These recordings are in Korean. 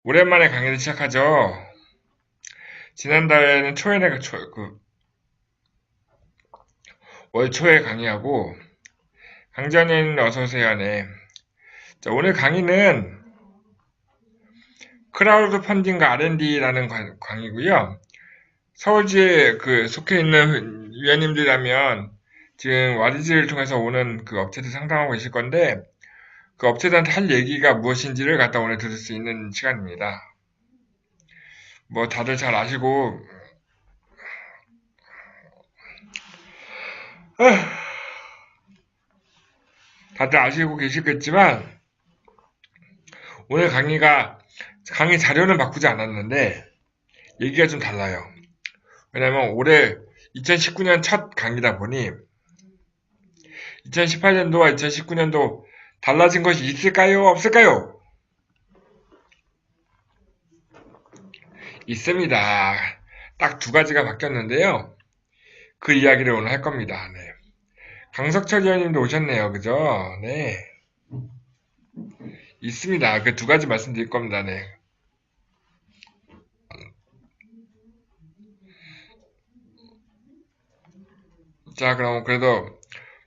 오랜만에 강의를 시작하죠. 지난달에는 월 초에 강의하고, 강좌님 어서오세요. 네. 자, 오늘 강의는 크라우드 펀딩과 R&D라는 강의고요. 서울지에 속해 있는 위원님들이라면 지금 와리즈를 통해서 오는 그 업체들 상담하고 계실 건데, 그 업체들한테 할 얘기가 무엇인지를 갖다 오늘 들을 수 있는 시간입니다. 뭐 다들 잘 아시고, 다들 아시고 계시겠지만, 오늘 강의 자료는 바꾸지 않았는데, 얘기가 좀 달라요. 왜냐면 올해 2019년 첫 강의다 보니, 2018년도와 2019년도 달라진 것이 있을까요? 없을까요? 있습니다. 딱 두 가지가 바뀌었는데요. 그 이야기를 오늘 할 겁니다. 네. 강석철 의원님도 오셨네요. 그죠? 네. 있습니다. 그 두 가지 말씀드릴 겁니다. 네. 자, 그럼 그래도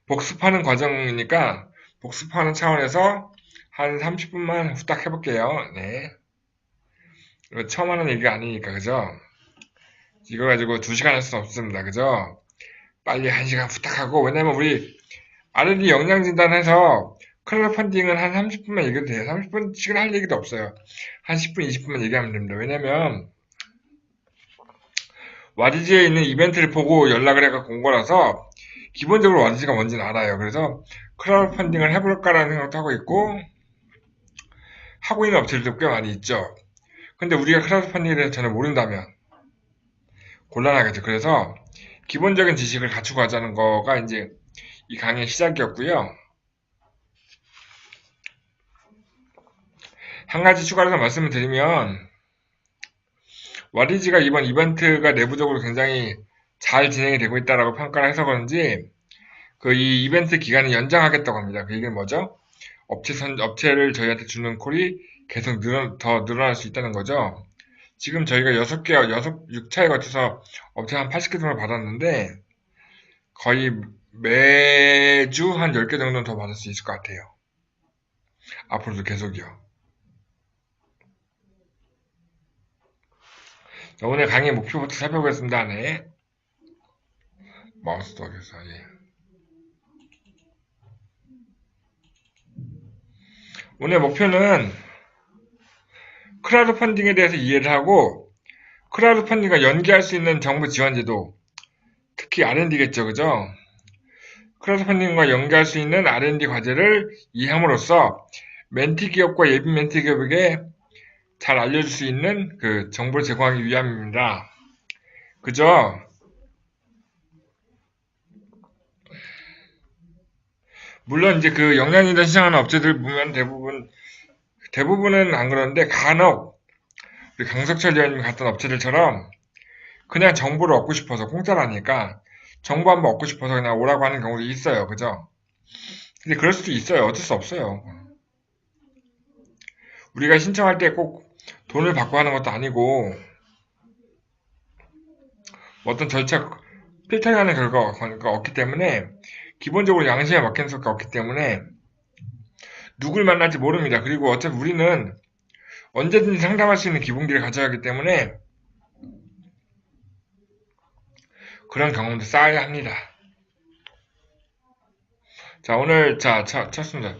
복습하는 과정이니까 복습하는 차원에서 한 30분만 후딱 해볼게요. 네. 이거 처음 하는 얘기가 아니니까, 그죠? 이거 가지고 2시간 할 수는 없습니다. 그죠? 빨리 1시간 후딱 하고, 왜냐면 우리 R&D 역량 진단해서 클라우드 펀딩은 한 30분만 얘기해도 돼요. 30분씩은 할 얘기도 없어요. 한 10분, 20분만 얘기하면 됩니다. 왜냐면 와디즈에 있는 이벤트를 보고 연락을 해갖고 온 거라서 기본적으로 와디즈가 뭔지는 알아요. 그래서 클라우드 펀딩을 해볼까라는 생각도 하고 있고, 하고 있는 업체들도 꽤 많이 있죠. 근데 우리가 클라우드 펀딩에 대해서 전혀 모른다면 곤란하겠죠. 그래서 기본적인 지식을 갖추고 하자는 거가 이제 이 강의의 시작이었고요. 한 가지 추가로 말씀을 드리면, 와디즈가 이번 이벤트가 내부적으로 굉장히 잘 진행이 되고 있다라고 평가를 해서 그런지 이 이벤트 기간을 연장하겠다고 합니다. 그 얘기는 뭐죠? 업체를 저희한테 주는 콜이 계속 더 늘어날 수 있다는 거죠. 지금 저희가 6차에 거쳐서 업체 한 80개 정도 받았는데 거의 매주 한 10개 정도는 더 받을 수 있을 것 같아요. 앞으로도 계속이요. 자, 오늘 강의 목표부터 살펴보겠습니다. 네. 마우스 도에서 예. 오늘 목표는 크라우드 펀딩에 대해서 이해를 하고, 크라우드 펀딩과 연계할 수 있는 정부 지원 제도, 특히 R&D겠죠, 그죠? 크라우드 펀딩과 연계할 수 있는 R&D 과제를 이해함으로써 멘티 기업과 예비 멘티 기업에게 잘 알려줄 수 있는 그 정보를 제공하기 위함입니다. 그죠? 물론 이제 그 역량인자 시장하는 업체들 보면 대부분은 안 그러는데 간혹 우리 강석철 의원님 같은 업체들처럼 그냥 정보를 얻고 싶어서 공짜라니까 정보 한번 얻고 싶어서 그냥 오라고 하는 경우도 있어요. 그죠? 근데 그럴 수도 있어요. 어쩔 수 없어요. 우리가 신청할 때 꼭 돈을 받고 하는 것도 아니고 어떤 절차 필터링하는 결과가 없기 때문에 기본적으로 양심에 맡기는 수밖에 없기 때문에 누굴 만날지 모릅니다. 그리고 어차피 우리는 언제든지 상담할 수 있는 기본기를 가져야 하기 때문에 그런 경험도 쌓아야 합니다. 자, 오늘 쳤습니다.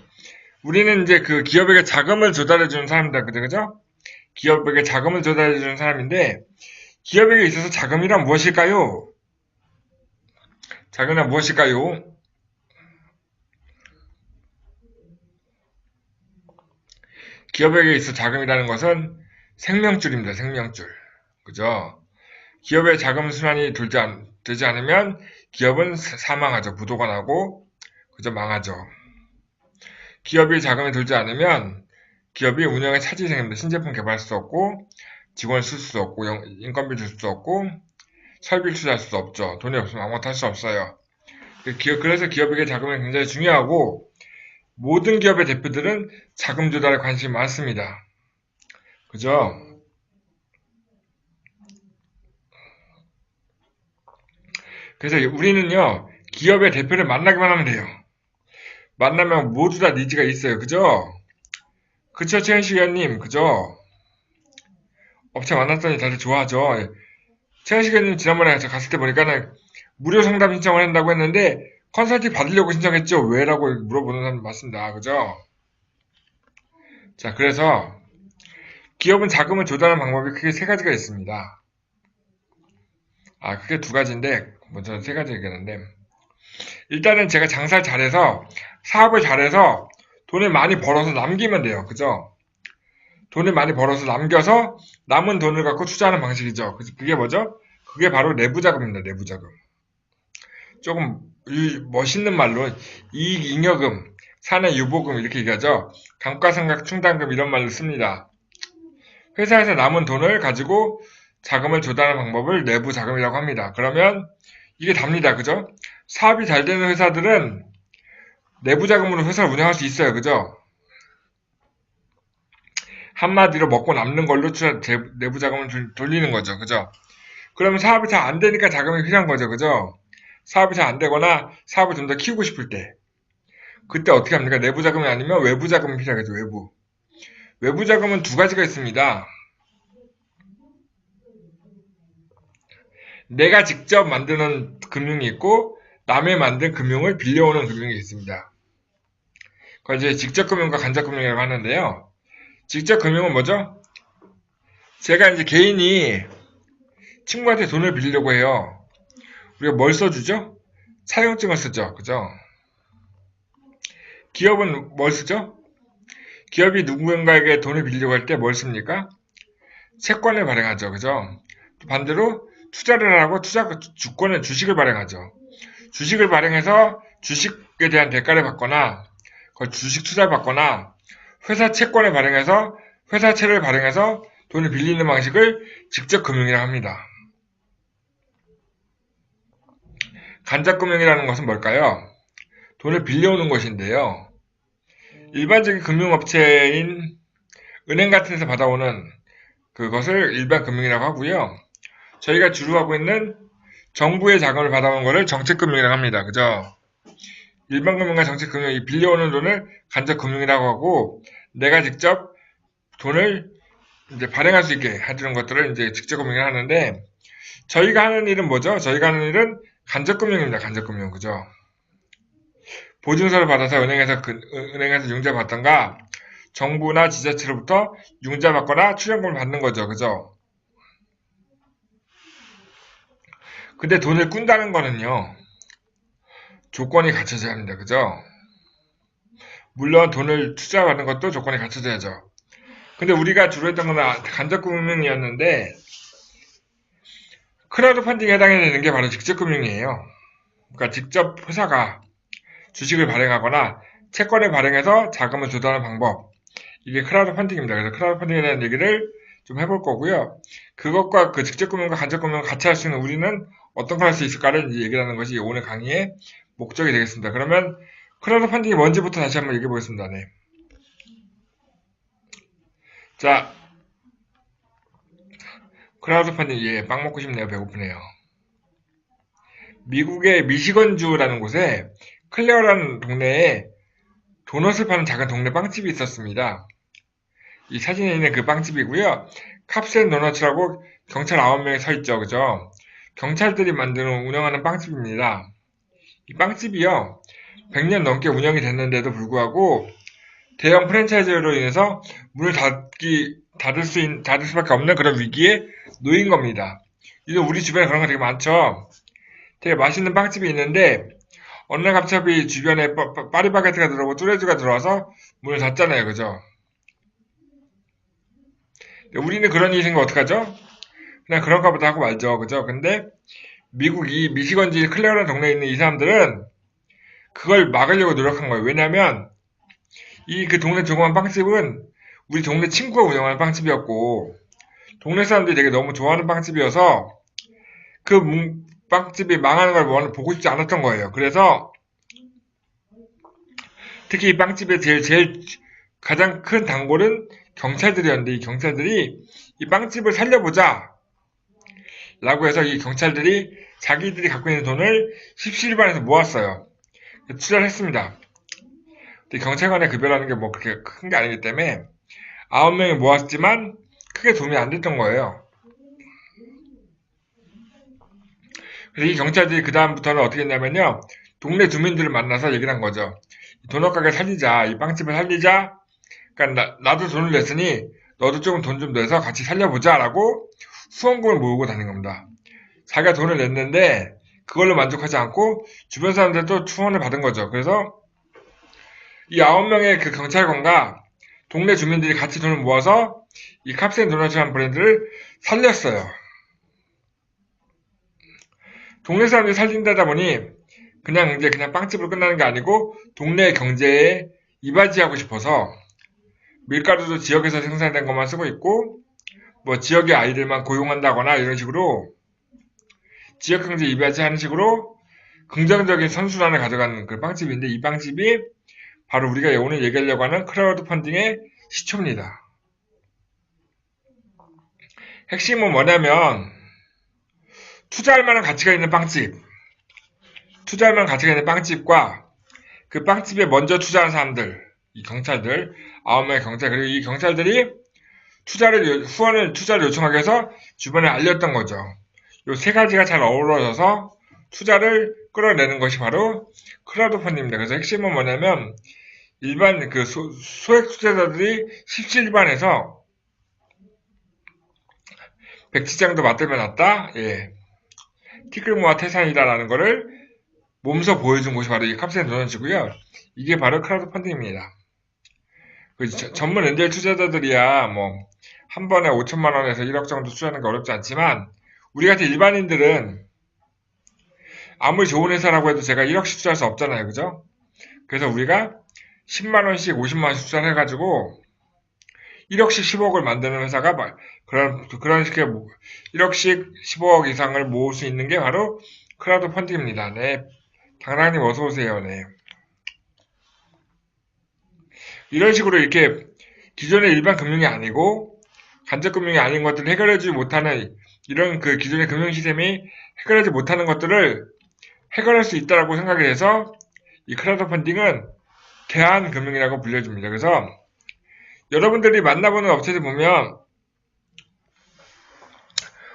우리는 이제 그 기업에게 자금을 조달해주는 사람이다. 그죠? 기업에게 자금을 조달해주는 사람인데 기업에게 있어서 자금이란 무엇일까요? 자금이란 무엇일까요? 기업에게 있어 자금이라는 것은 생명줄입니다. 생명줄. 그죠? 기업의 자금 순환이 되지 않으면 기업은 사망하죠. 부도가 나고, 그죠? 망하죠. 기업이 자금이 돌지 않으면 기업이 운영에 차질이 생깁니다. 신제품 개발할 수 없고, 직원을 쓸 수 없고, 인건비 줄 수 없고, 설비를 투자할 수 없죠. 돈이 없으면 아무것도 할 수 없어요. 그래서 기업에게 자금이 굉장히 중요하고, 모든 기업의 대표들은 자금 조달에 관심이 많습니다. 그죠? 그래서 우리는요, 기업의 대표를 만나기만 하면 돼요. 만나면 모두 다 니즈가 있어요. 그죠? 그쵸, 최현식 의원님. 그죠? 업체 만났더니 다들 좋아하죠. 예. 최현식 의원님 지난번에 저 갔을 때 보니까는 무료 상담 신청을 한다고 했는데 컨설팅 받으려고 신청했죠. 왜라고 물어보는 사람 많습니다. 그죠? 자, 그래서 기업은 자금을 조달하는 방법이 크게 세 가지가 있습니다. 크게 두 가지인데, 먼저 세 가지 얘기하는데, 일단은 제가 장사를 잘해서, 사업을 잘해서 돈을 많이 벌어서 남기면 돼요. 그죠? 돈을 많이 벌어서 남겨서 남은 돈을 갖고 투자하는 방식이죠. 그게 뭐죠? 그게 바로 내부자금입니다. 내부자금. 조금 멋있는 말로 이익잉여금, 사내유보금 이렇게 얘기하죠. 감가상각 충당금 이런 말로 씁니다. 회사에서 남은 돈을 가지고 자금을 조달하는 방법을 내부 자금이라고 합니다. 그러면 이게 답니다. 그죠? 사업이 잘 되는 회사들은 내부 자금으로 회사를 운영할 수 있어요. 그죠? 한마디로 먹고 남는 걸로 내부 자금을 돌리는 거죠. 그죠? 그러면 사업이 잘 안 되니까 자금이 필요한 거죠. 그죠? 사업이 잘 안 되거나 사업을 좀 더 키우고 싶을 때. 그때 어떻게 합니까? 내부 자금이 아니면 외부 자금이 필요하겠죠. 외부. 외부 자금은 두 가지가 있습니다. 내가 직접 만드는 금융이 있고 남의 만든 금융을 빌려오는 금융이 있습니다. 그걸 이제 직접 금융과 간접 금융이라고 하는데요. 직접 금융은 뭐죠? 제가 이제 개인이 친구한테 돈을 빌리려고 해요. 우리가 뭘 써주죠? 차용증을 쓰죠. 그죠? 기업은 뭘 쓰죠? 기업이 누군가에게 돈을 빌리려고 할 때 뭘 씁니까? 채권을 발행하죠. 그죠? 반대로 투자를 하고 주식을 발행하죠. 주식을 발행해서 주식에 대한 대가를 받거나 주식 투자를 받거나 회사 채권을 발행해서 회사채를 발행해서 돈을 빌리는 방식을 직접 금융이라고 합니다. 간접 금융이라는 것은 뭘까요? 돈을 빌려오는 것인데요. 일반적인 금융업체인 은행 같은 데서 받아오는 그것을 일반 금융이라고 하고요. 저희가 주로 하고 있는 정부의 자금을 받아오는 것을 정책금융이라고 합니다. 그죠? 일반 금융과 정책금융이 빌려오는 돈을 간접 금융이라고 하고 내가 직접 돈을 이제 발행할 수 있게 해주는 것들을 이제 직접 금융을 하는데 저희가 하는 일은 뭐죠? 저희가 하는 일은 간접 금융입니다. 간접 금융. 그죠? 보증서를 받아서 은행에서 융자 받던가 정부나 지자체로부터 융자 받거나 출연금을 받는 거죠. 그죠? 근데 돈을 꾼다는 거는요. 조건이 갖춰져야 합니다. 그죠? 물론 돈을 투자하는 것도 조건이 갖춰져야죠. 근데 우리가 주로 했던 건 간접금융이었는데 크라우드 펀딩에 해당되는 게 바로 직접금융이에요. 그러니까 직접 회사가 주식을 발행하거나 채권을 발행해서 자금을 조달하는 방법. 이게 크라우드 펀딩입니다. 그래서 크라우드 펀딩에 대한 얘기를 좀 해볼 거고요. 그것과 그 직접금융과 간접금융을 같이 할 수 있는 우리는 어떤 걸 할 수 있을까를 이제 얘기를 하는 것이 오늘 강의의 목적이 되겠습니다. 그러면 크라우드 펀딩이 뭔지부터 다시 한번 얘기해 보겠습니다. 네. 자, 크라우드 펀딩, 빵 먹고 싶네요. 배고프네요. 미국의 미시건주라는 곳에 클레어라는 동네에 도넛을 파는 작은 동네 빵집이 있었습니다. 이 사진에 있는 그 빵집이고요. 캅센 도너츠라고 경찰 9명이 서 있죠. 그죠? 경찰들이 운영하는 빵집입니다. 이 빵집이요. 100년 넘게 운영이 됐는데도 불구하고 대형 프랜차이즈로 인해서 문을 닫을 수밖에 없는 그런 위기에 놓인 겁니다. 이제 우리 주변에 그런 거 되게 많죠. 되게 맛있는 빵집이 있는데 어느 날 갑자기 주변에 파리바게트가 들어오고 뚜레쥬가 들어와서 문을 닫잖아요. 그죠? 우리는 그런 일이 생기면 어떡하죠? 그냥 그런가 보다 하고 말죠. 그죠? 근데 미국 이 미시건주 클레어라는 동네에 있는 이 사람들은 그걸 막으려고 노력한 거예요. 왜냐면 그 동네 조그만 빵집은 우리 동네 친구가 운영하는 빵집이었고 동네 사람들이 되게 너무 좋아하는 빵집이어서 그 빵집이 망하는 걸 보고 싶지 않았던 거예요. 그래서 특히 이 빵집의 제일 가장 큰 단골은 경찰들이었는데 이 경찰들이 이 빵집을 살려보자 라고 해서 이 경찰들이 자기들이 갖고 있는 돈을 십시일반에서 모았어요. 투자를 했습니다. 근데 경찰관의 급여라는 게 뭐 그렇게 큰 게 아니기 때문에 9명이 모았지만 크게 도움이 안 됐던 거예요. 그래서 이 경찰들이 그 다음부터는 어떻게 했냐면요. 동네 주민들을 만나서 얘기를 한 거죠. 도넛 가게 살리자, 이 빵집을 살리자. 그러니까 나도 돈을 냈으니 너도 조금 돈 좀 내서 같이 살려보자라고 후원금을 모으고 다닌 겁니다. 자기가 돈을 냈는데 그걸로 만족하지 않고 주변 사람들도 후원을 받은 거죠. 그래서 이 9명의 그 경찰관과 동네 주민들이 같이 돈을 모아서 이 캅센 도넛이라는 브랜드를 살렸어요. 동네 사람들이 살린다다 보니 그냥 빵집으로 끝나는 게 아니고 동네 경제에 이바지하고 싶어서 밀가루도 지역에서 생산된 것만 쓰고 있고 뭐 지역의 아이들만 고용한다거나 이런 식으로 지역 경제 이바지하는 식으로 긍정적인 선순환을 가져가는 그 빵집인데 이 빵집이 바로 우리가 오늘 얘기하려고 하는 크라우드 펀딩의 시초입니다. 핵심은 뭐냐면 투자할 만한 가치가 있는 빵집, 투자할 만한 가치가 있는 빵집과 그 빵집에 먼저 투자한 사람들, 이 경찰들, 9명의 경찰, 그리고 이 경찰들이 투자를 요청하기 위해서 주변에 알렸던 거죠. 요 세 가지가 잘 어우러져서 투자를 끌어내는 것이 바로 크라우드 펀딩입니다. 그래서 핵심은 뭐냐면 일반 그 소액 투자자들이 십시일반에서 백지장도 맞들면 낫다. 예. 티끌모아 태산이다라는 거를 몸소 보여준 곳이 바로 이 캅센 도넛이고요. 이게 바로 크라우드 펀딩입니다. 전문 엔젤 투자자들이야 뭐 한 번에 5천만 원에서 1억 정도 투자하는 게 어렵지 않지만 우리 같은 일반인들은 아무리 좋은 회사라고 해도 제가 1억씩 투자할 수 없잖아요. 그죠? 그래서 우리가 10만 원씩 50만 원씩 투자를 해가지고 1억씩 10억을 만드는 회사가 그런 식의 1억씩 15억 이상을 모을 수 있는 게 바로 크라우드 펀딩입니다. 네. 당당님 어서오세요. 네. 이런 식으로 이렇게 기존의 일반 금융이 아니고 간접 금융이 아닌 것들을 해결하지 못하는 이런 그 기존의 금융 시스템이 해결하지 못하는 것들을 해결할 수 있다고 생각이 돼서 이 크라우드 펀딩은 대안 금융이라고 불려집니다. 그래서 여러분들이 만나보는 업체들 보면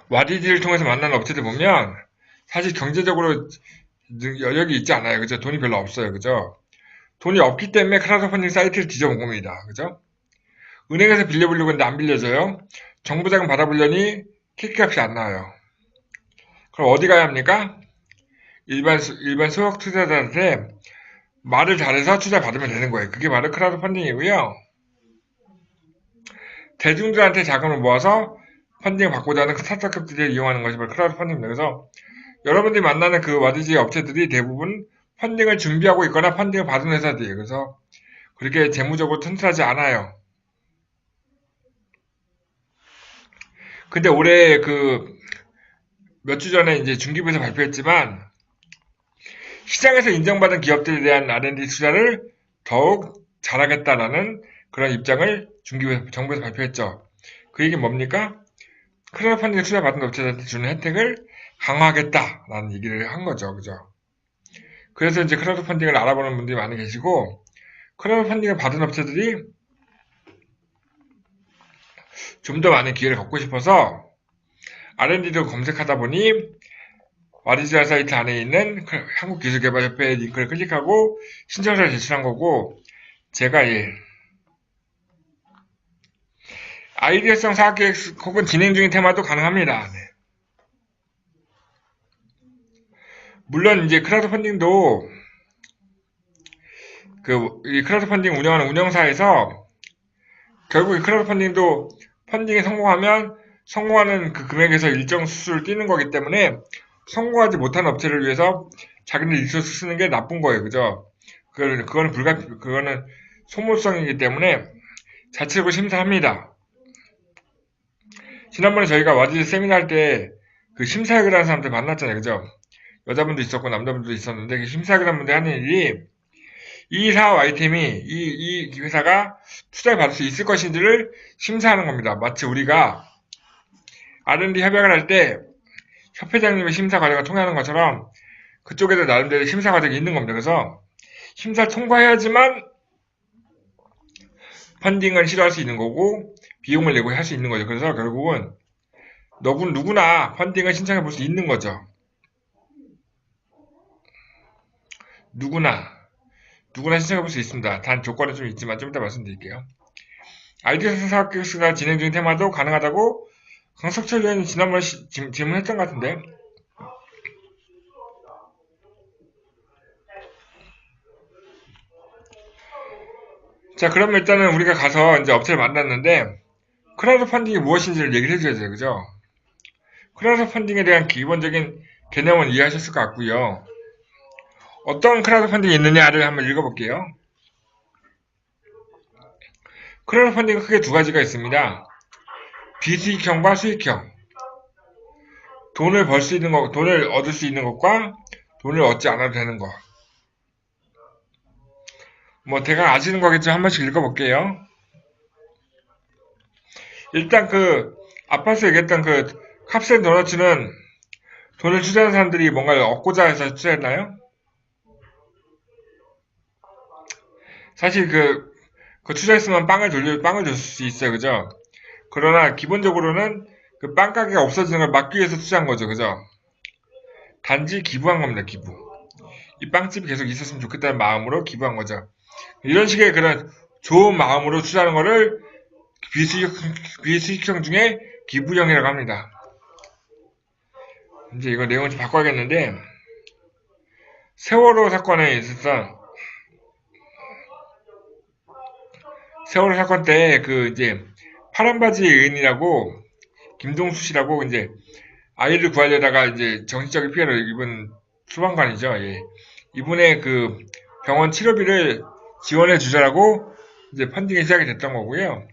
와디지를 통해서 만나는 업체들 보면 사실 경제적으로 여력이 있지 않아요. 그죠? 돈이 별로 없어요. 그죠? 돈이 없기 때문에 크라우드 펀딩 사이트를 뒤져본 겁니다. 그죠? 은행에서 빌려보려고 했는데 안 빌려줘요. 정부 자금 받아보려니 키값이 안 나와요. 그럼 어디 가야 합니까? 일반 소액 투자자한테 말을 잘해서 투자 받으면 되는 거예요. 그게 바로 크라우드 펀딩이고요. 대중들한테 자금을 모아서 펀딩을 받고자 하는 스타트업들이 이용하는 것이 바로 크라우드 펀딩입니다. 그래서 여러분들이 만나는 그 와디지 업체들이 대부분 펀딩을 준비하고 있거나 펀딩을 받은 회사들이에요. 그래서 그렇게 재무적으로 튼튼하지 않아요. 근데 올해 몇 주 전에 이제 중기부에서 발표했지만 시장에서 인정받은 기업들에 대한 R&D 투자를 더욱 잘하겠다라는 그런 입장을 정부에서 발표했죠. 그 얘기는 뭡니까? 크라우드 펀딩에 투자받은 업체들한테 주는 혜택을 강화하겠다라는 얘기를 한 거죠. 그죠? 그래서 이제 크라우드 펀딩을 알아보는 분들이 많이 계시고, 크라우드 펀딩을 받은 업체들이 좀 더 많은 기회를 갖고 싶어서 R&D도 검색하다 보니 와디즈라 사이트 안에 있는 한국기술개발협회의 링크를 클릭하고 신청서를 제출한 거고, 제가 아이디어성 사업계획 혹은 진행 중인 테마도 가능합니다. 네. 물론 이제 크라우드 펀딩도 이 크라우드 펀딩 운영하는 운영사에서 결국 이 크라우드 펀딩도 펀딩에 성공하는 그 금액에서 일정 수수료를 떼는 거기 때문에 성공하지 못한 업체를 위해서 자기네 리소스 쓰는 게 나쁜 거예요. 그죠? 그거는 소모성이기 때문에 자체적으로 심사합니다. 지난번에 저희가 와디즈 세미나 할 때 그 심사역을 하는 사람들 만났잖아요. 그죠? 여자분도 있었고 남자분도 있었는데 그 심사역을 하는 분들이 하는 일이 이 사업 아이템이 이 회사가 투자를 받을 수 있을 것인지를 심사하는 겁니다. 마치 우리가 R&D 협약을 할 때 협회장님의 심사 과정을 통과하는 것처럼 그쪽에도 나름대로 심사 과정이 있는 겁니다. 그래서 심사를 통과해야지만 펀딩을 시도할 수 있는 거고 비용을 내고 할 수 있는 거죠. 그래서 결국은 누구나 펀딩을 신청해 볼 수 있는 거죠. 누구나 신청해 볼 수 있습니다. 단 조건은 좀 있지만 좀 이따 말씀드릴게요. 아이디어 사업기획수가 진행 중인 테마도 가능하다고 강석철 의원이 지난번에 질문했던 것 같은데. 자, 그러면 일단은 우리가 가서 이제 업체를 만났는데 크라우드 펀딩이 무엇인지를 얘기를 해줘야죠. 그죠? 크라우드 펀딩에 대한 기본적인 개념은 이해하셨을 것 같고요. 어떤 크라우드 펀딩이 있느냐를 한번 읽어볼게요. 크라우드 펀딩은 크게 두 가지가 있습니다. 비수익형과 수익형. 돈을 얻을 수 있는 것과 돈을 얻지 않아도 되는 것. 뭐 대강 아시는 거겠죠? 한 번씩 읽어볼게요. 일단 앞에서 얘기했던 캅센 도너츠는 돈을 투자하는 사람들이 뭔가를 얻고자 해서 투자했나요? 사실 투자했으면 빵을 줄 수 있어요. 그죠? 그러나 기본적으로는 그 빵 가게가 없어지는 걸 막기 위해서 투자한 거죠. 그죠? 단지 기부한 겁니다. 기부. 이 빵집이 계속 있었으면 좋겠다는 마음으로 기부한 거죠. 이런 식의 그런 좋은 마음으로 투자하는 거를 비수익형 중에 기부형이라고 합니다. 이제 이거 내용을 좀 바꿔야겠는데, 세월호 사건에 있어서, 세월호 사건 때 이제 파란바지 의원이라고 김동수 씨라고 이제 아이를 구하려다가 이제 정신적인 피해를 입은 소방관이죠. 예. 이분의 병원 치료비를 지원해 주자라고 이제 펀딩이 시작이 됐던 거고요.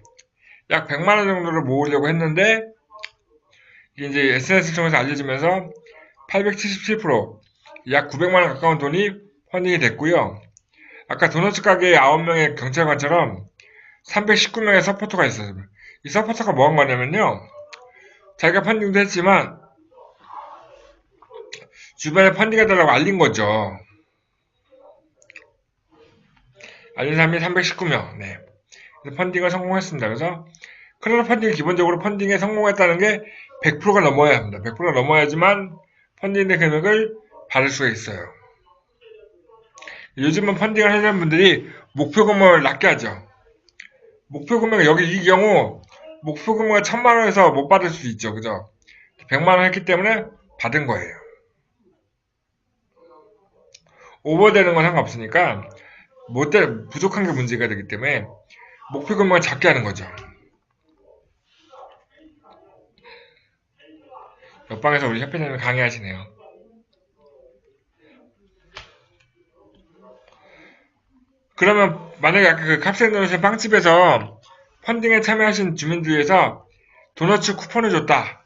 약 100만 원 정도를 모으려고 했는데 이제 SNS를 통해서 알려지면서 877%, 약 900만 원 가까운 돈이 펀딩이 됐고요. 아까 도너츠 가게 9명의 경찰관처럼 319명의 서포터가 있어요. 이 서포터가 뭐 한 거냐면요. 자기가 펀딩도 했지만 주변에 펀딩해달라고 알린 거죠. 알린 사람이 319명. 네. 그래서 펀딩을 성공했습니다. 그래서 크라우드 펀딩이 기본적으로 펀딩에 성공했다는 게 100%가 넘어야 합니다. 100%가 넘어야지만 펀딩의 금액을 받을 수가 있어요. 요즘은 펀딩을 하려는 분들이 목표 금액을 낮게 하죠. 목표 금액, 이 경우 목표 금액을 1000만 원에서 못 받을 수 있죠. 그죠? 100만 원 했기 때문에 받은 거예요. 오버되는 건 상관없으니까 부족한 게 문제가 되기 때문에 목표 금액을 작게 하는 거죠. 옆방에서 우리 협회장님이 강의하시네요. 그러면 만약에 아까 캅센도너츠 빵집에서 펀딩에 참여하신 주민들 위해서 도너츠 쿠폰을 줬다.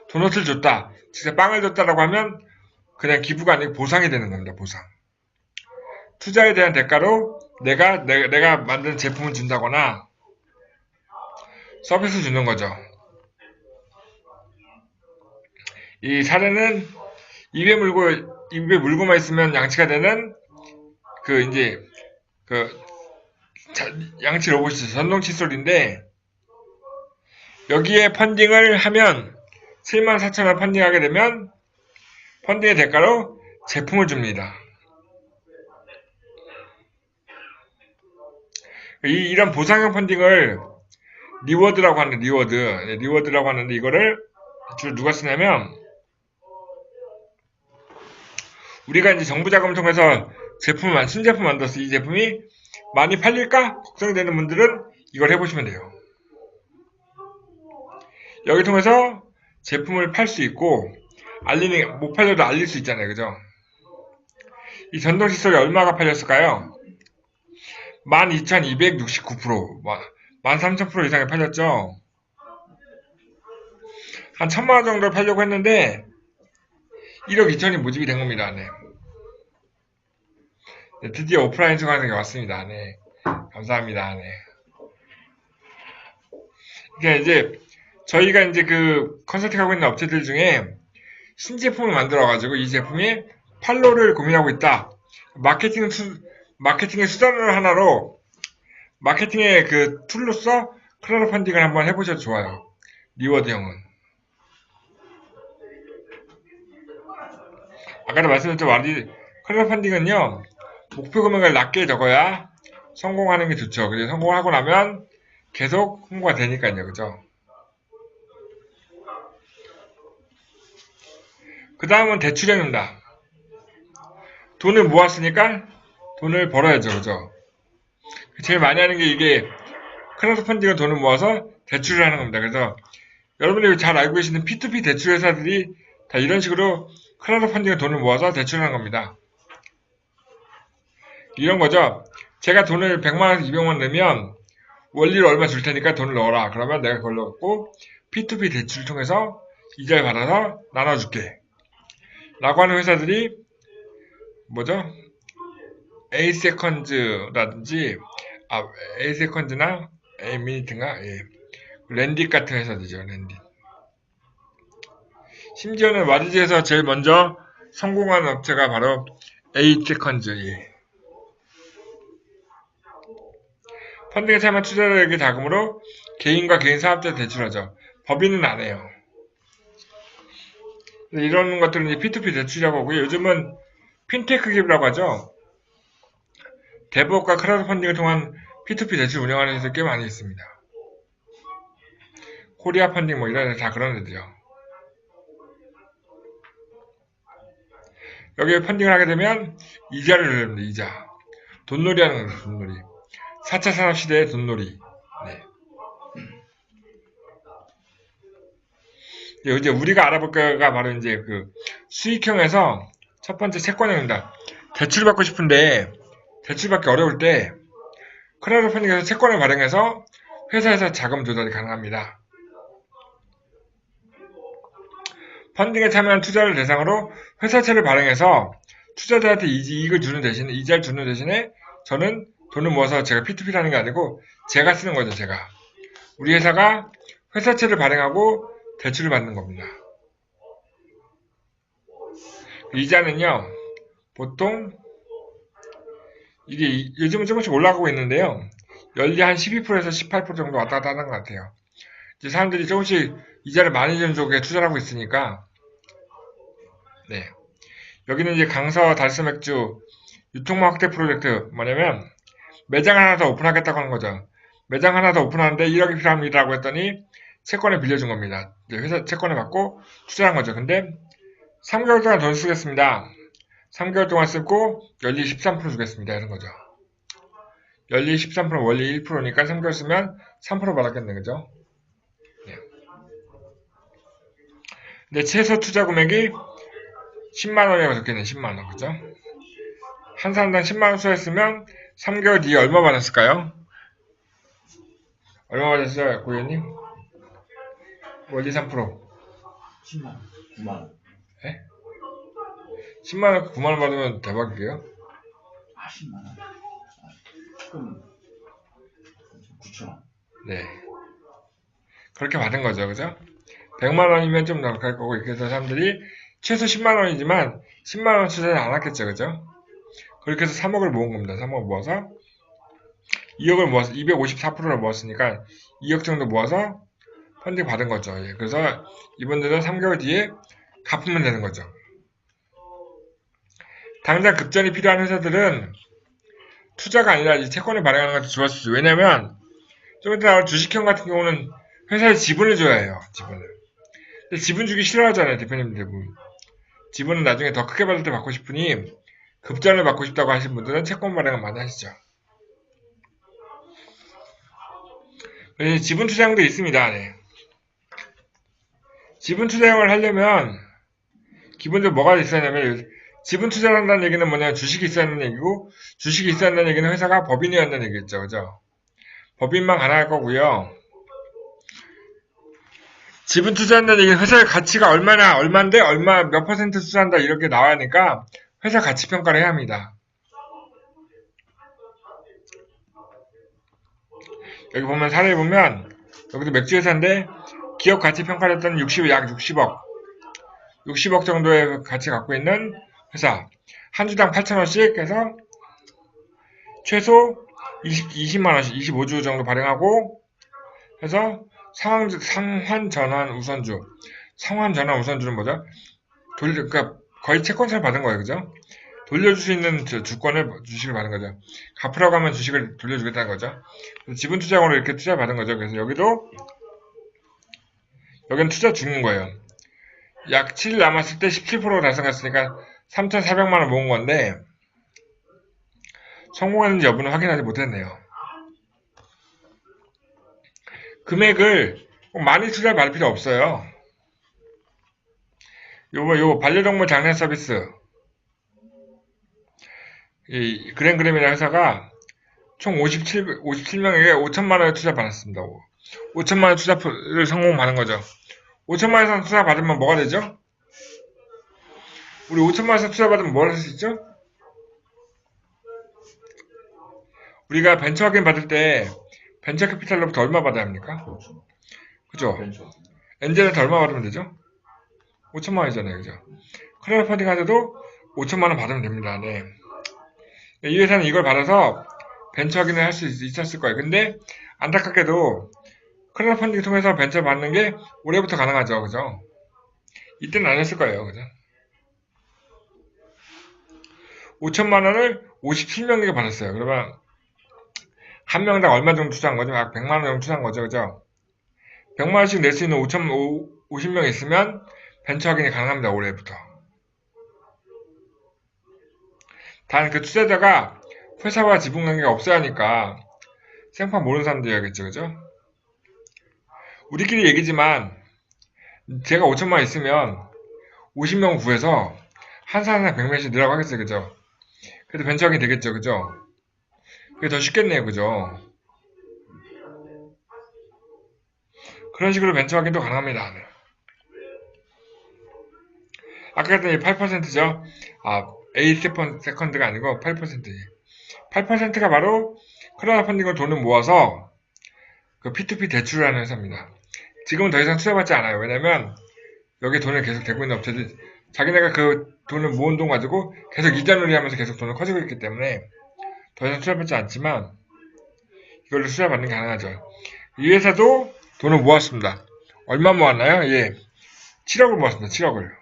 도너츠를 줬다. 진짜 빵을 줬다라고 하면 그냥 기부가 아니고 보상이 되는 겁니다. 보상. 투자에 대한 대가로 내가 만든 제품을 준다거나 서비스 주는 거죠. 이 사례는 입에 물고만 있으면 양치가 되는 양치 로봇이죠. 전동 칫솔인데 여기에 펀딩을 하면 74,000원 펀딩하게 되면 펀딩의 대가로 제품을 줍니다. 이런 보상형 펀딩을 리워드라고 하는데 리워드라고 하는데 이거를 주로 누가 쓰냐면 우리가 이제 정부 자금을 통해서 신제품 만들었어. 이 제품이 많이 팔릴까 걱정이 되는 분들은 이걸 해보시면 돼요. 여기 통해서 제품을 팔 수 있고 못 팔려도 알릴 수 있잖아요. 그죠? 이 전동 칫솔이 얼마가 팔렸을까요? 12,269%, 13,000% 이상이 팔렸죠? 한 1,000만 원 정도 팔려고 했는데 1억 2천이 모집이 된 겁니다. 네. 네, 드디어 오프라인 수강생이 왔습니다. 네. 감사합니다. 네. 그러니까 이제 저희가 이제 그 컨설팅하고 있는 업체들 중에 신제품을 만들어가지고 이 제품이 판로를 고민하고 있다. 마케팅의 수단을 하나로 마케팅의 그 툴로서 크라우드 펀딩을 한번 해보셔도 좋아요. 리워드형은. 아까도 말씀드렸죠. 크라우드 펀딩은요. 목표 금액을 낮게 적어야 성공하는 게 좋죠. 그래서 성공하고 나면 계속 홍보가 되니까요. 그죠? 그 다음은 대출형입니다. 돈을 모았으니까 돈을 벌어야죠. 그죠? 제일 많이 하는 게 이게 크라우드 펀딩은 돈을 모아서 대출을 하는 겁니다. 그래서 여러분들이 잘 알고 계시는 P2P 대출 회사들이 다 이런 식으로 크라우드 펀딩은 돈을 모아서 대출하는 겁니다. 이런 거죠. 제가 돈을 100만원, 200만원 내면 원리로 얼마 줄 테니까 돈을 넣어라. 그러면 내가 그걸 넣고 P2P 대출을 통해서 이자를 받아서 나눠줄게. 라고 하는 회사들이 뭐죠? A세컨즈라든지 A세컨즈나 A미니트인가? 예. 랜딧 같은 회사들이죠. 랜딧. 심지어는 와디즈에서 제일 먼저 성공한 업체가 바로 A세컨즈. 예. 펀딩에 참여한 투자자에게 자금으로 개인과 개인 사업자 대출하죠. 법인은 안 해요. 이런 것들은 이제 P2P 대출이라고 하고요. 요즘은 핀테크 기업이라고 하죠. 대부업과 크라우드 펀딩을 통한 P2P 대출 운영하는 데서 꽤 많이 있습니다. 코리아 펀딩 뭐 이런 데 다 그런 데들이요. 여기에 펀딩을 하게 되면 이자를 내립니다. 이자. 돈놀이 하는 겁니다. 돈놀이. 4차 산업시대의 돈놀이. 네. 이제 우리가 알아볼 거가 바로 이제 그 수익형에서 첫 번째 채권형입니다. 대출 받고 싶은데 대출 받기 어려울 때 크라우드 펀딩에서 채권을 발행해서 회사에서 자금 조달이 가능합니다. 펀딩에 참여한 투자를 대상으로 회사채를 발행해서 투자자한테 이익을 주는 대신에 이자를 주는 대신에 저는 돈을 모아서 제가 P2P라는 게 아니고 제가 쓰는 거죠. 제가 우리 회사가 회사채를 발행하고 대출을 받는 겁니다. 이자는요 보통 이게 요즘은 조금씩 올라가고 있는데요. 연리 한 12%에서 18% 정도 왔다 갔다 하는 것 같아요. 이제 사람들이 조금씩 이자를 많이 주는 쪽에 투자를 하고 있으니까 네. 여기는 이제 강서 달서맥주 유통망 확대 프로젝트 뭐냐면 매장 하나 더 오픈하겠다고 하는 거죠. 매장 하나 더 오픈하는데 1억이 필요합니다라고 했더니 채권을 빌려준 겁니다. 회사 채권을 받고 투자한 거죠. 근데 3개월 동안 돈 쓰겠습니다. 3개월 동안 쓰고 연리 13% 주겠습니다. 이런 거죠. 연리 13% 원리 1%니까 3개월 쓰면 3% 받았겠네. 그죠? 네. 근데 최소 투자 금액이 10만원이라고 적혀있네. 10만원. 그죠? 한 사람당 10만원 투자했으면 3개월 뒤에 얼마 받았을까요? 얼마 받았어요, 고객님? 원리 3%. 10만원, 9만원. 예? 10만원, 9만원 받으면 대박이에요? 10만원. 그럼 9천원. 네. 그렇게 받은 거죠, 그죠? 100만원이면 좀 넉할 거고, 이렇게 해서 사람들이 최소 10만원이지만 10만원 투자는 안 했겠죠, 그죠? 그렇게 해서 3억을 모은 겁니다. 3억 모아서 2억을 모아서 254%를 모았으니까 2억 정도 모아서 펀딩 받은 거죠. 예. 그래서 이분들은 3개월 뒤에 갚으면 되는 거죠. 당장 급전이 필요한 회사들은 투자가 아니라 이 채권을 발행하는 것도 좋았을 수 있어요. 왜냐면 좀 이따 나올 주식형 같은 경우는 회사에 지분을 줘야 해요. 지분을. 근데 지분 주기 싫어하잖아요. 대표님들 대부분. 지분은 나중에 더 크게 받을 때 받고 싶으니 급전을 받고 싶다고 하시는 분들은 채권 발행을 많이 하시죠. 지분 투자형도 있습니다. 네. 지분 투자형을 하려면 기본적으로 뭐가 있어야 하냐면 지분 투자를 한다는 얘기는 뭐냐면 주식이 있어야 한다는 얘기고 주식이 있어야 한다는 얘기는 회사가 법인이어야 한다는 얘기겠죠. 그죠? 법인만 가능할 거고요. 지분 투자한다는 얘기는 회사의 가치가 얼마인데 얼마 몇 퍼센트 투자한다 이렇게 나와야 하니까 회사 가치 평가를 해야 합니다. 여기 보면 사례 보면 여기도 맥주 회사인데 기업 가치 평가를 했던 약 60억 정도의 가치 갖고 있는 회사. 한 주당 8,000원씩 해서 최소 20만원씩 25주 정도 발행하고 해서 상환 전환 우선주. 상환 전환 우선주는 뭐죠? 그러니까 거의 채권처럼 받은 거예요. 그죠? 돌려줄 수 있는 주식을 받은 거죠. 갚으라고 하면 주식을 돌려주겠다는 거죠. 지분 투자금으로 이렇게 투자를 받은 거죠. 그래서 여기는 투자 중인 거예요. 약 7일 남았을 때 17% 달성했으니까 3,400만원 모은 건데 성공했는지 여부는 확인하지 못했네요. 금액을 많이 투자를 받을 필요 없어요. 요거 반려동물 장례 서비스 이 그랜그램이라는 회사가 총 57명에게 5천만원의 투자 받았습니다. 5천만원 투자를 성공받은 거죠. 5천만원 투자 받으면 뭐가 되죠? 우리 5천만원 투자 받으면 뭘 할 수 있죠? 우리가 벤처학연 받을 때 벤처 캐피탈로부터 얼마 받아야 합니까? 그죠? 엔젤한테 얼마 받으면 되죠? 5천만원이잖아요. 그죠? 크라우드 펀딩 하셔도 5천만원 받으면 됩니다. 네. 이 회사는 이걸 받아서 벤처 확인을 할 수 있었을 거예요. 근데 안타깝게도 크라우드 펀딩 통해서 벤처 받는 게 올해부터 가능하죠. 그죠? 이때는 안 했을 거예요. 그죠? 5천만 원을 57명에게 받았어요. 그러면 한 명당 얼마 정도 투자한 거죠? 약 100만 원 정도 투자한 거죠. 그죠? 100만 원씩 낼 수 있는 50명 있으면 벤처 확인이 가능합니다. 올해부터. 단 그 투자자가 회사와 지분 관계가 없어야 하니까 생판 모르는 사람들이야겠죠. 그죠? 우리끼리 얘기지만 제가 5천만 원 있으면 50명 구해서 한 사람당 100명씩 넣으라고 하겠어요. 그죠? 그래도 벤처 확인이 되겠죠. 그죠? 그게 더 쉽겠네요. 그죠? 그런 식으로 벤처 확인도 가능합니다. 네. 아까 했던 이 8%죠? A 세컨드가 아니고 8%. 8%가 바로 크라우드 펀딩으로 돈을 모아서 그 P2P 대출을 하는 회사입니다. 지금은 더 이상 투자받지 않아요. 왜냐면 여기 돈을 계속 대고 있는 업체들이 자기네가 그 돈을 모은 돈 가지고 계속 이자놀이 하면서 계속 돈을 커지고 있기 때문에 더 이상 투자받지 않지만 이걸로 투자받는 게 가능하죠. 이 회사도 돈을 모았습니다. 얼마 모았나요? 예, 7억을 모았습니다. 7억을.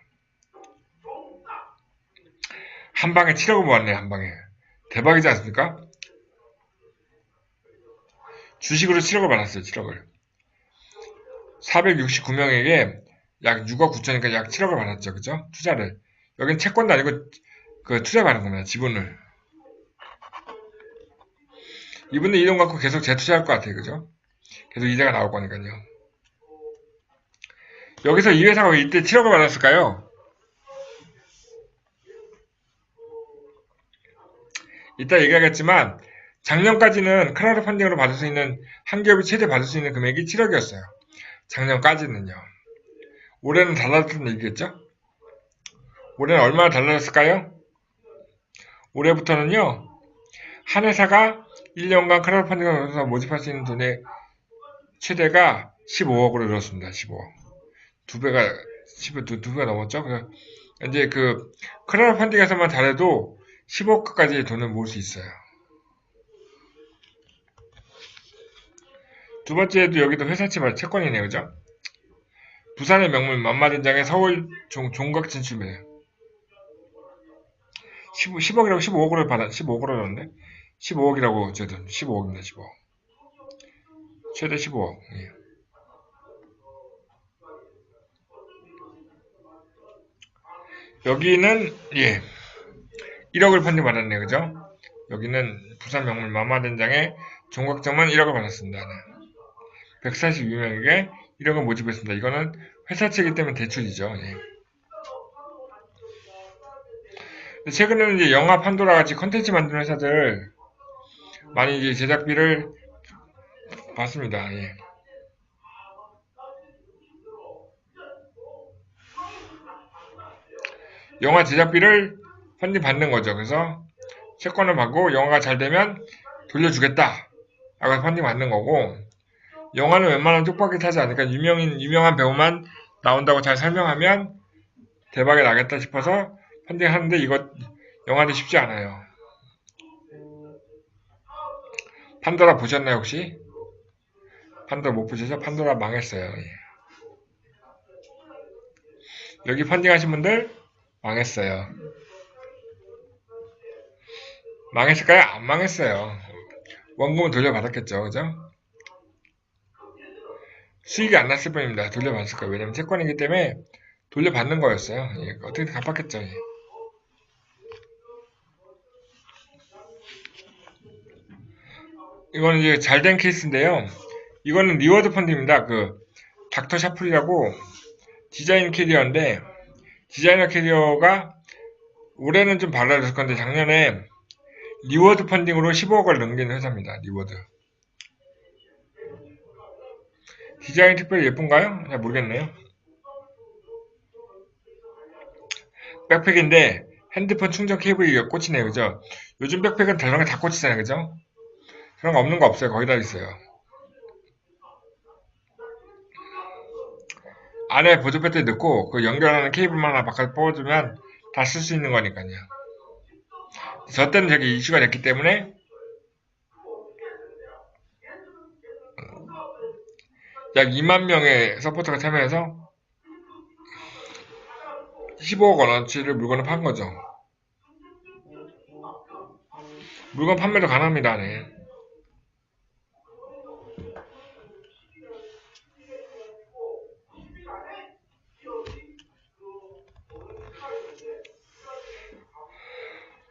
한 방에 7억을 모았네요. 한 방에. 대박이지 않습니까? 주식으로 7억을 받았어요. 7억을. 469명에게 약 6억 9천이니까 약 7억을 받았죠. 그죠? 투자를. 여긴 채권도 아니고 그 투자 받는 겁니다. 지분을. 이분들 이 돈 갖고 계속 재투자할 것 같아요. 그죠? 계속 이자가 나올 거니까요. 여기서 이 회사가 왜 이때 7억을 받았을까요? 이따 얘기하겠지만 작년까지는 크라우드 펀딩으로 받을 수 있는 한 기업이 최대 받을 수 있는 금액이 7억이었어요. 작년까지는요. 올해는 달라졌다는 얘기겠죠? 올해는 얼마나 달라졌을까요? 올해부터는요. 한 회사가 1년간 크라우드 펀딩으로 모집할 수 있는 돈의 최대가 15억으로 늘었습니다. 15억. 두 배가 넘었죠? 그래서 이제 그 크라우드 펀딩에서만 잘해도 15억까지 돈을 모을 수 있어요. 두 번째도 여기도 회사채 채권이네요. 그죠? 부산의 명물 만마된장에 서울 종각 진출이에요. 10억이라고 15억으로 15억으로 넣었네? 15억이라고 어쨌든 15억입니다. 15억. 최대 15억. 예. 여기는 1억을 펀딩 받았네요. 그죠? 여기는 부산 명물 마마된장에 종각점은 1억을 받았습니다. 142명에게 1억을 모집했습니다. 이거는 회사채이기 때문에 대출이죠. 예. 최근에는 이제 영화 판도라 같이 컨텐츠 만드는 회사들 많이 이제 제작비를 받습니다. 예. 영화 제작비를 펀딩 받는 거죠. 그래서 채권을 받고 영화가 잘 되면 돌려주겠다. 나가서 펀딩 받는 거고, 영화는 웬만하면 쪽박이 타지 않으니까 유명한 배우만 나온다고 잘 설명하면 대박이 나겠다 싶어서 펀딩 하는데 이거 영화도 쉽지 않아요. 판도라 보셨나요 혹시? 판도라 못 보셔서 판도라 망했어요. 예. 여기 펀딩 하신 분들 망했어요. 망했을까요? 안 망했어요. 원금은 돌려받았겠죠, 그죠? 수익이 안 났을 뿐입니다. 돌려받았을 거예요. 왜냐면 채권이기 때문에 돌려받는 거였어요. 예, 어떻게 갚았겠죠. 예. 이거는 이제 잘된 케이스인데요. 이거는 리워드 펀딩입니다. 그 닥터 샤플이라고 디자인 캐리어인데 디자이너 캐리어가 올해는 좀 발라졌을 건데 작년에 리워드 펀딩으로 15억을 넘긴 회사입니다. 리워드. 디자인 특별히 예쁜가요? 잘 모르겠네요. 백팩인데 핸드폰 충전 케이블이 꽂히네요. 그죠? 요즘 백팩은 다른 거 다 꽂히잖아요. 그죠? 그런 거 없는 거 없어요. 거의 다 있어요. 안에 보조 배터리 넣고 그 연결하는 케이블만 하나 바깥 뽑아주면 다 쓸 수 있는 거니까요. 저 때는 저게 이슈가 됐기 때문에 약 2만 명의 서포터가 참여해서 15억 원어치를 물건을 판 거죠. 물건 판매도 가능합니다. 네.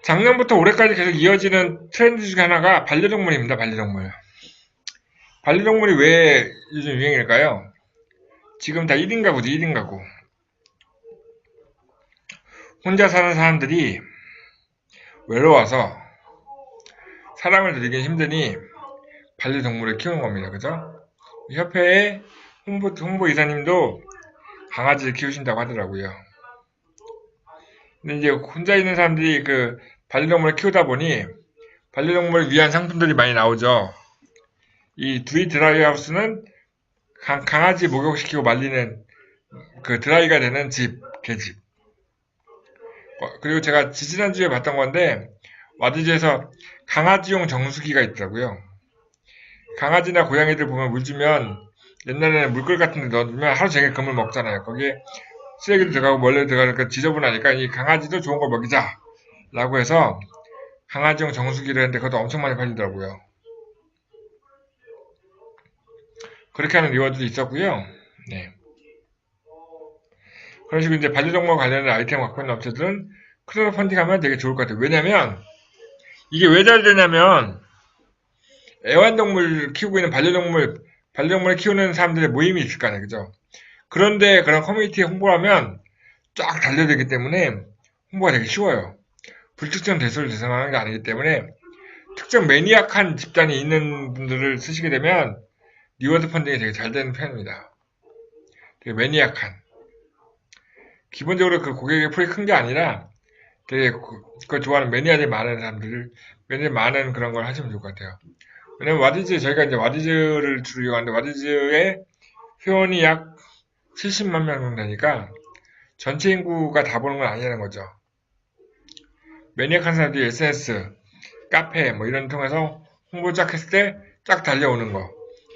작년부터 올해까지 계속 이어지는 트렌드 중에 하나가 반려동물입니다. 반려동물. 반려동물이 왜 요즘 유행일까요? 지금 다 1인 가구죠. 1인 가구. 혼자 사는 사람들이 외로워서 사람을 들이긴 힘드니 반려동물을 키우는 겁니다. 그죠? 협회의 홍보 이사님도 강아지를 키우신다고 하더라고요. 근데 이제 혼자 있는 사람들이 그 반려동물을 키우다 보니 반려동물을 위한 상품들이 많이 나오죠. 이 두이 드라이하우스는 강아지 목욕시키고 말리는 그 드라이가 되는 집, 개집. 그리고 제가 지지난주에 봤던 건데 와디즈에서 강아지용 정수기가 있더라고요. 강아지나 고양이들 보면 물 주면 옛날에는 물끓 같은 데 넣어두면 하루 종일 그물 먹잖아요. 거기에 쓰레기도 들어가고 멀리 들어가니까 지저분하니까 이 강아지도 좋은 걸 먹이자 라고 해서 강아지용 정수기를 했는데 그것도 엄청 많이 팔리더라고요. 그렇게 하는 리워드도 있었고요. 네. 그런 식으로 이제 반려동물 관련된 아이템 갖고 있는 업체들은 크라우드 펀딩하면 되게 좋을 것 같아요. 왜냐면 이게 왜 잘 되냐면 애완동물 키우고 있는 반려동물을 키우는 사람들의 모임이 있을 거 아니에요. 그죠? 그런데 그런 커뮤니티에 홍보를 하면 쫙 달려들기 때문에 홍보가 되게 쉬워요. 불특정 대수를 대상하는 게 아니기 때문에 특정 매니악한 집단이 있는 분들을 쓰시게 되면 리워드 펀딩이 되게 잘 되는 편입니다. 되게 매니악한. 기본적으로 그 고객의 풀이 큰 게 아니라 되게 그걸 좋아하는 매니아들이 많은 사람들을 매니아 많은 그런 걸 하시면 좋을 것 같아요. 왜냐면 와디즈 저희가 이제 와디즈를 주로 이용하는데 와디즈의 회원이 약 70만 명 정도 되니까 전체 인구가 다 보는 건 아니라는 거죠. 매니악한 사람들이 SNS, 카페 뭐 이런 통해서 홍보 쫙 했을 때 쫙 달려오는 거.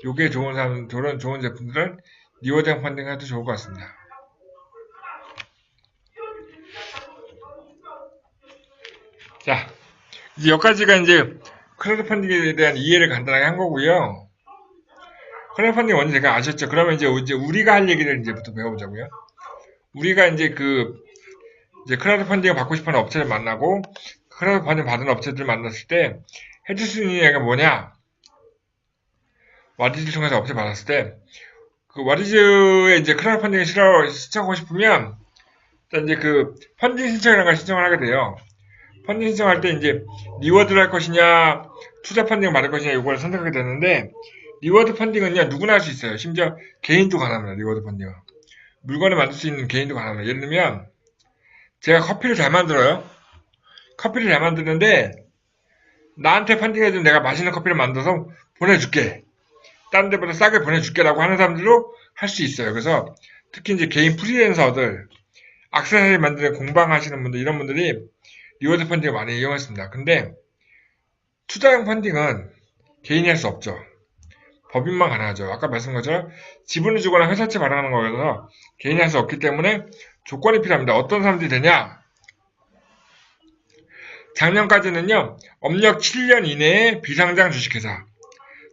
요게 좋은 사람, 좋은 제품들은 리워드 펀딩 해도 좋을 것 같습니다. 자, 이제 여기까지가 이제 크라우드 펀딩에 대한 이해를 간단하게 한 거고요. 크라우드 펀딩 뭔지 제가 아셨죠? 그러면 이제 우리가 할 얘기를 이제부터 배워보자고요. 우리가 이제 이제 크라우드 펀딩을 받고 싶어 하는 업체를 만나고 크라우드 펀딩 받은 업체들을 만났을 때 해줄 수 있는 얘기가 뭐냐? 와디즈를 통해서 업체 받았을 때 그 와디즈에 이제 크라우드 펀딩을 신청하고 싶으면 일단 이제 그 펀딩 신청이라는 걸 신청을 하게 돼요. 펀딩 신청할 때 이제 리워드를 할 것이냐 투자 펀딩을 받을 것이냐 이걸 선택하게 되는데 리워드 펀딩은요 누구나 할 수 있어요. 심지어 개인도 가능합니다. 리워드 펀딩은 물건을 만들 수 있는 개인도 가능합니다. 예를 들면 제가 커피를 잘 만들어요. 커피를 잘 만드는데 나한테 펀딩해주면 내가 맛있는 커피를 만들어서 보내줄게. 다른 데보다 싸게 보내줄게라고 하는 사람들도 할 수 있어요. 그래서 특히 이제 개인 프리랜서들, 액세서리 만드는 공방하시는 분들, 이런 분들이 리워드 펀딩을 많이 이용했습니다. 근데 투자형 펀딩은 개인이 할 수 없죠. 법인만 가능하죠. 아까 말씀한 것처럼 지분을 주거나 회사채 발행하는 거여서 개인이 할 수 없기 때문에 조건이 필요합니다. 어떤 사람들이 되냐? 작년까지는요, 업력 7년 이내에 비상장 주식회사.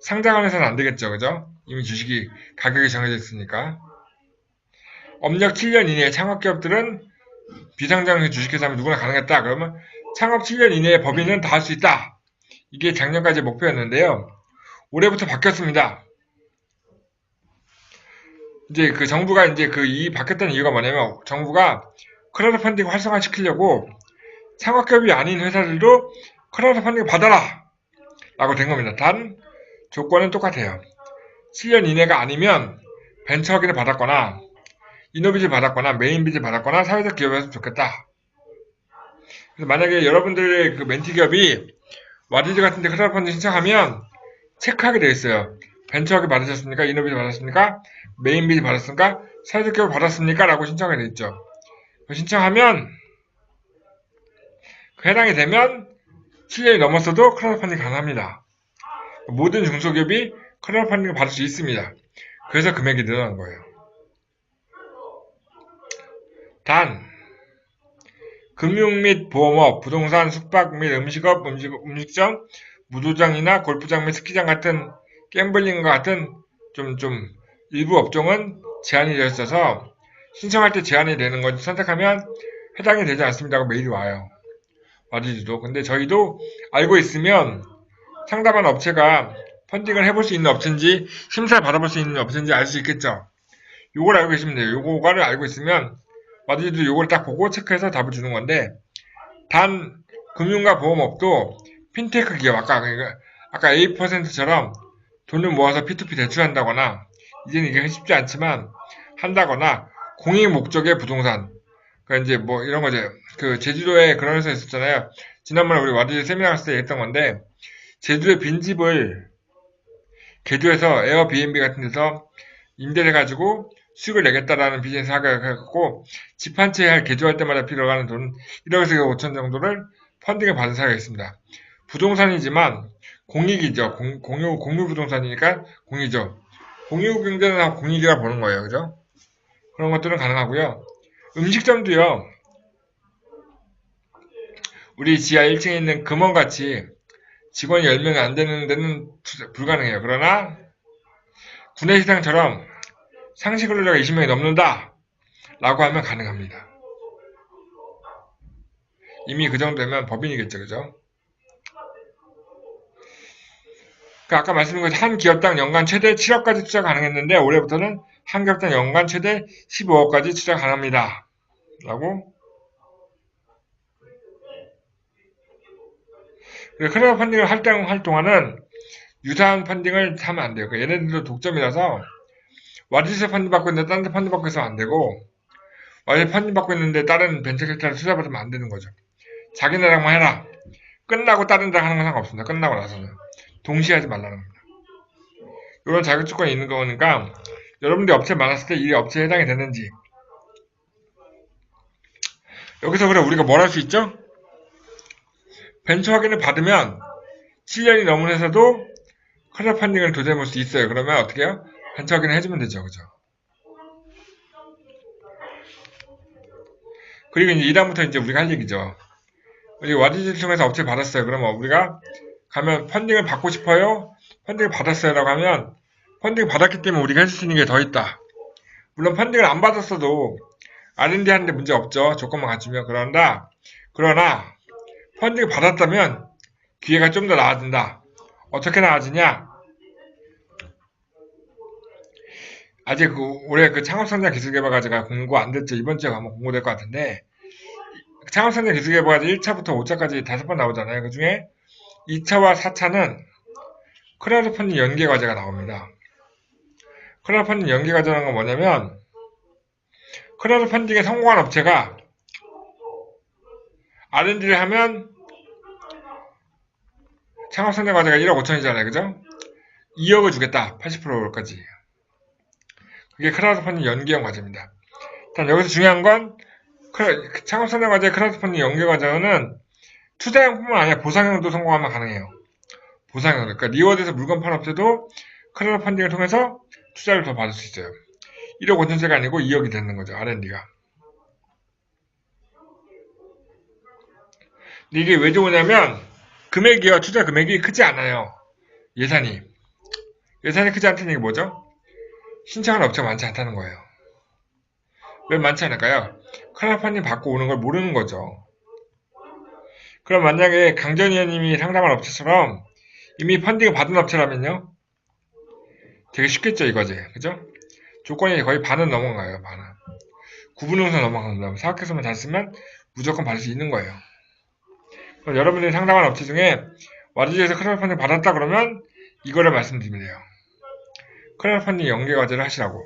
상장한 회사는 안 되겠죠, 그죠? 이미 주식이 가격이 정해져 있으니까. 업력 7년 이내에 창업기업들은 비상장 주식회사면 누구나 가능했다. 그러면 창업 7년 이내에 법인은 다 할 수 있다. 이게 작년까지 목표였는데요. 올해부터 바뀌었습니다. 이제 그 정부가 이제 이 바뀌었다는 이유가 뭐냐면 정부가 크라우드 펀딩 활성화 시키려고 창업기업이 아닌 회사들도 크라우드 펀딩 받아라! 라고 된 겁니다. 단, 조건은 똑같아요. 7년 이내가 아니면 벤처 확인을 받았거나, 이노비즈 받았거나, 메인비즈 받았거나, 사회적 기업이었으면 좋겠다. 그래서 만약에 여러분들의 그 멘티 기업이 와디즈 같은 데 크라우드 펀딩 신청하면 체크하게 되어 있어요. 벤처 확인 받으셨습니까? 이노비즈 받았습니까? 메인비즈 받았습니까? 사회적 기업 받았습니까? 라고 신청하게 되어 있죠. 신청하면 해당이 되면 7년이 넘었어도 크라우드 펀딩 가능합니다. 모든 중소기업이 크라우드 펀딩을 받을 수 있습니다. 그래서 금액이 늘어난 거예요. 단, 금융 및 보험업, 부동산, 숙박 및 음식업, 음식점, 무도장이나 골프장 및 스키장 같은 갬블링과 같은 좀 일부 업종은 제한이 되어 있어서 신청할 때 제한이 되는 걸 선택하면 해당이 되지 않습니다고 메일이 와요. 와디즈도. 근데 저희도 알고 있으면 상담한 업체가 펀딩을 해볼 수 있는 업체인지 심사를 받아볼 수 있는 업체인지 알 수 있겠죠. 요걸 알고 계시면 돼요. 요거를 알고 있으면 와디즈도 요걸 딱 보고 체크해서 답을 주는 건데 단 금융과 보험업도 핀테크 기업 아까 A%처럼 돈을 모아서 P2P 대출한다거나 이제는 이게 쉽지 않지만 한다거나 공익 목적의 부동산 그러니까 이제 뭐 이런 거죠. 그 제주도에 그런 회사 있었잖아요. 지난번에 우리 와디즈 세미나 갔을 때 했던 건데 제주도에 빈집을 개조해서 에어비앤비 같은 데서 임대를 해가지고 수익을 내겠다라는 비즈니스 하고 집 한 채 개조할 때마다 필요하는 돈 1억에서 1억 5천 정도를 펀딩을 받은 사례가 있습니다. 부동산이지만 공익이죠. 공유 부동산이니까 공이죠. 공유 경제는 공익이라 보는 거예요. 그죠? 그런 것들은 가능하고요. 음식점도요. 우리 지하 1층에 있는 금원같이 직원이 10명이 안 되는 데는 불가능해요. 그러나 구내시장처럼 상시 근로자가 20명이 넘는다 라고 하면 가능합니다. 이미 그 정도면 법인이겠죠. 그죠? 아까 말씀드린 것처럼 한 기업당 연간 최대 7억까지 투자 가능했는데 올해부터는 한 기업당 연간 최대 15억까지 투자 가능합니다. 라고 크라우드 펀딩을 할 동안은 유사한 펀딩을 하면 안 돼요. 얘네들도 독점이라서 와디즈 펀딩 받고 있는데 다른 데 펀딩 받고 있으면 안 되고 와디즈 펀딩 받고 있는데 다른 벤처캐피탈 투자 받으면 안 되는 거죠. 자기네랑만 해라. 끝나고 다른 데랑 하는 건 상관없습니다. 끝나고 나서는. 동시에 하지 말라는 겁니다. 이런 자격 조건이 있는 거니까 여러분들이 업체 많았을 때 이 업체에 해당이 되는지 여기서 그래 우리가 뭘 할 수 있죠? 벤처 확인을 받으면 7년이 넘은 회사도 크라우드 펀딩을 도전해볼 수 있어요. 그러면 어떻게 해요? 벤처 확인을 해주면 되죠. 그죠? 그리고 이제 2단부터 이제 우리가 할 얘기죠. 우리 와디즈를 통해서 업체 받았어요. 그러면 우리가 가면 펀딩을 받고 싶어요? 펀딩을 받았어요. 라고 하면 펀딩을 받았기 때문에 우리가 할 수 있는 게 더 있다. 물론 펀딩을 안 받았어도 R&D 하는데 문제 없죠. 조건만 갖추면. 그러나 펀딩을 받았다면 기회가 좀 더 나아진다. 어떻게 나아지냐? 아직 올해 창업성장 기술개발과제가 공고 안 됐죠. 이번 주에 가면 공고될 것 같은데 창업성장 기술개발과제 1차부터 5차까지 5번 나오잖아요. 그 중에 2차와 4차는 크라우드 펀딩 연계과제가 나옵니다. 크라우드 펀딩 연계과제라는 건 뭐냐면 크라우드 펀딩에 성공한 업체가 R&D를 하면 창업선정 과제가 1억 5천이잖아요. 그죠? 2억을 주겠다. 80%까지. 그게 크라우드 펀딩 연계형 과제입니다. 일단 여기서 중요한 건 창업선정 과제 크라우드 펀딩 연계 과제는 투자형뿐만 아니라 보상형도 성공하면 가능해요. 보상형. 그러니까 리워드에서 물건 파는 업체도 크라우드 펀딩을 통해서 투자를 더 받을 수 있어요. 1억 5천짜리가 아니고 2억이 되는 거죠. R&D가. 근데 이게 왜 좋으냐면 금액이요. 투자 금액이 크지 않아요. 예산이 크지 않다는 얘기 뭐죠? 신청하는 업체가 많지 않다는 거예요. 왜 많지 않을까요? 크라우드 펀딩 받고 오는 걸 모르는 거죠. 그럼 만약에 강전 의원님이 상담한 업체처럼 이미 펀딩을 받은 업체라면요? 되게 쉽겠죠, 이거지. 그죠? 조건이 거의 반은 넘어가요, 반은. 9분음선 넘어갑니다. 사학교에서만 잘 쓰면 무조건 받을 수 있는 거예요. 그럼 여러분들이 상담한 업체 중에 와디즈에서 크라우드 펀딩 받았다 그러면 이거를 말씀드리면 돼요. 크라우드 펀딩 연계 과제를 하시라고.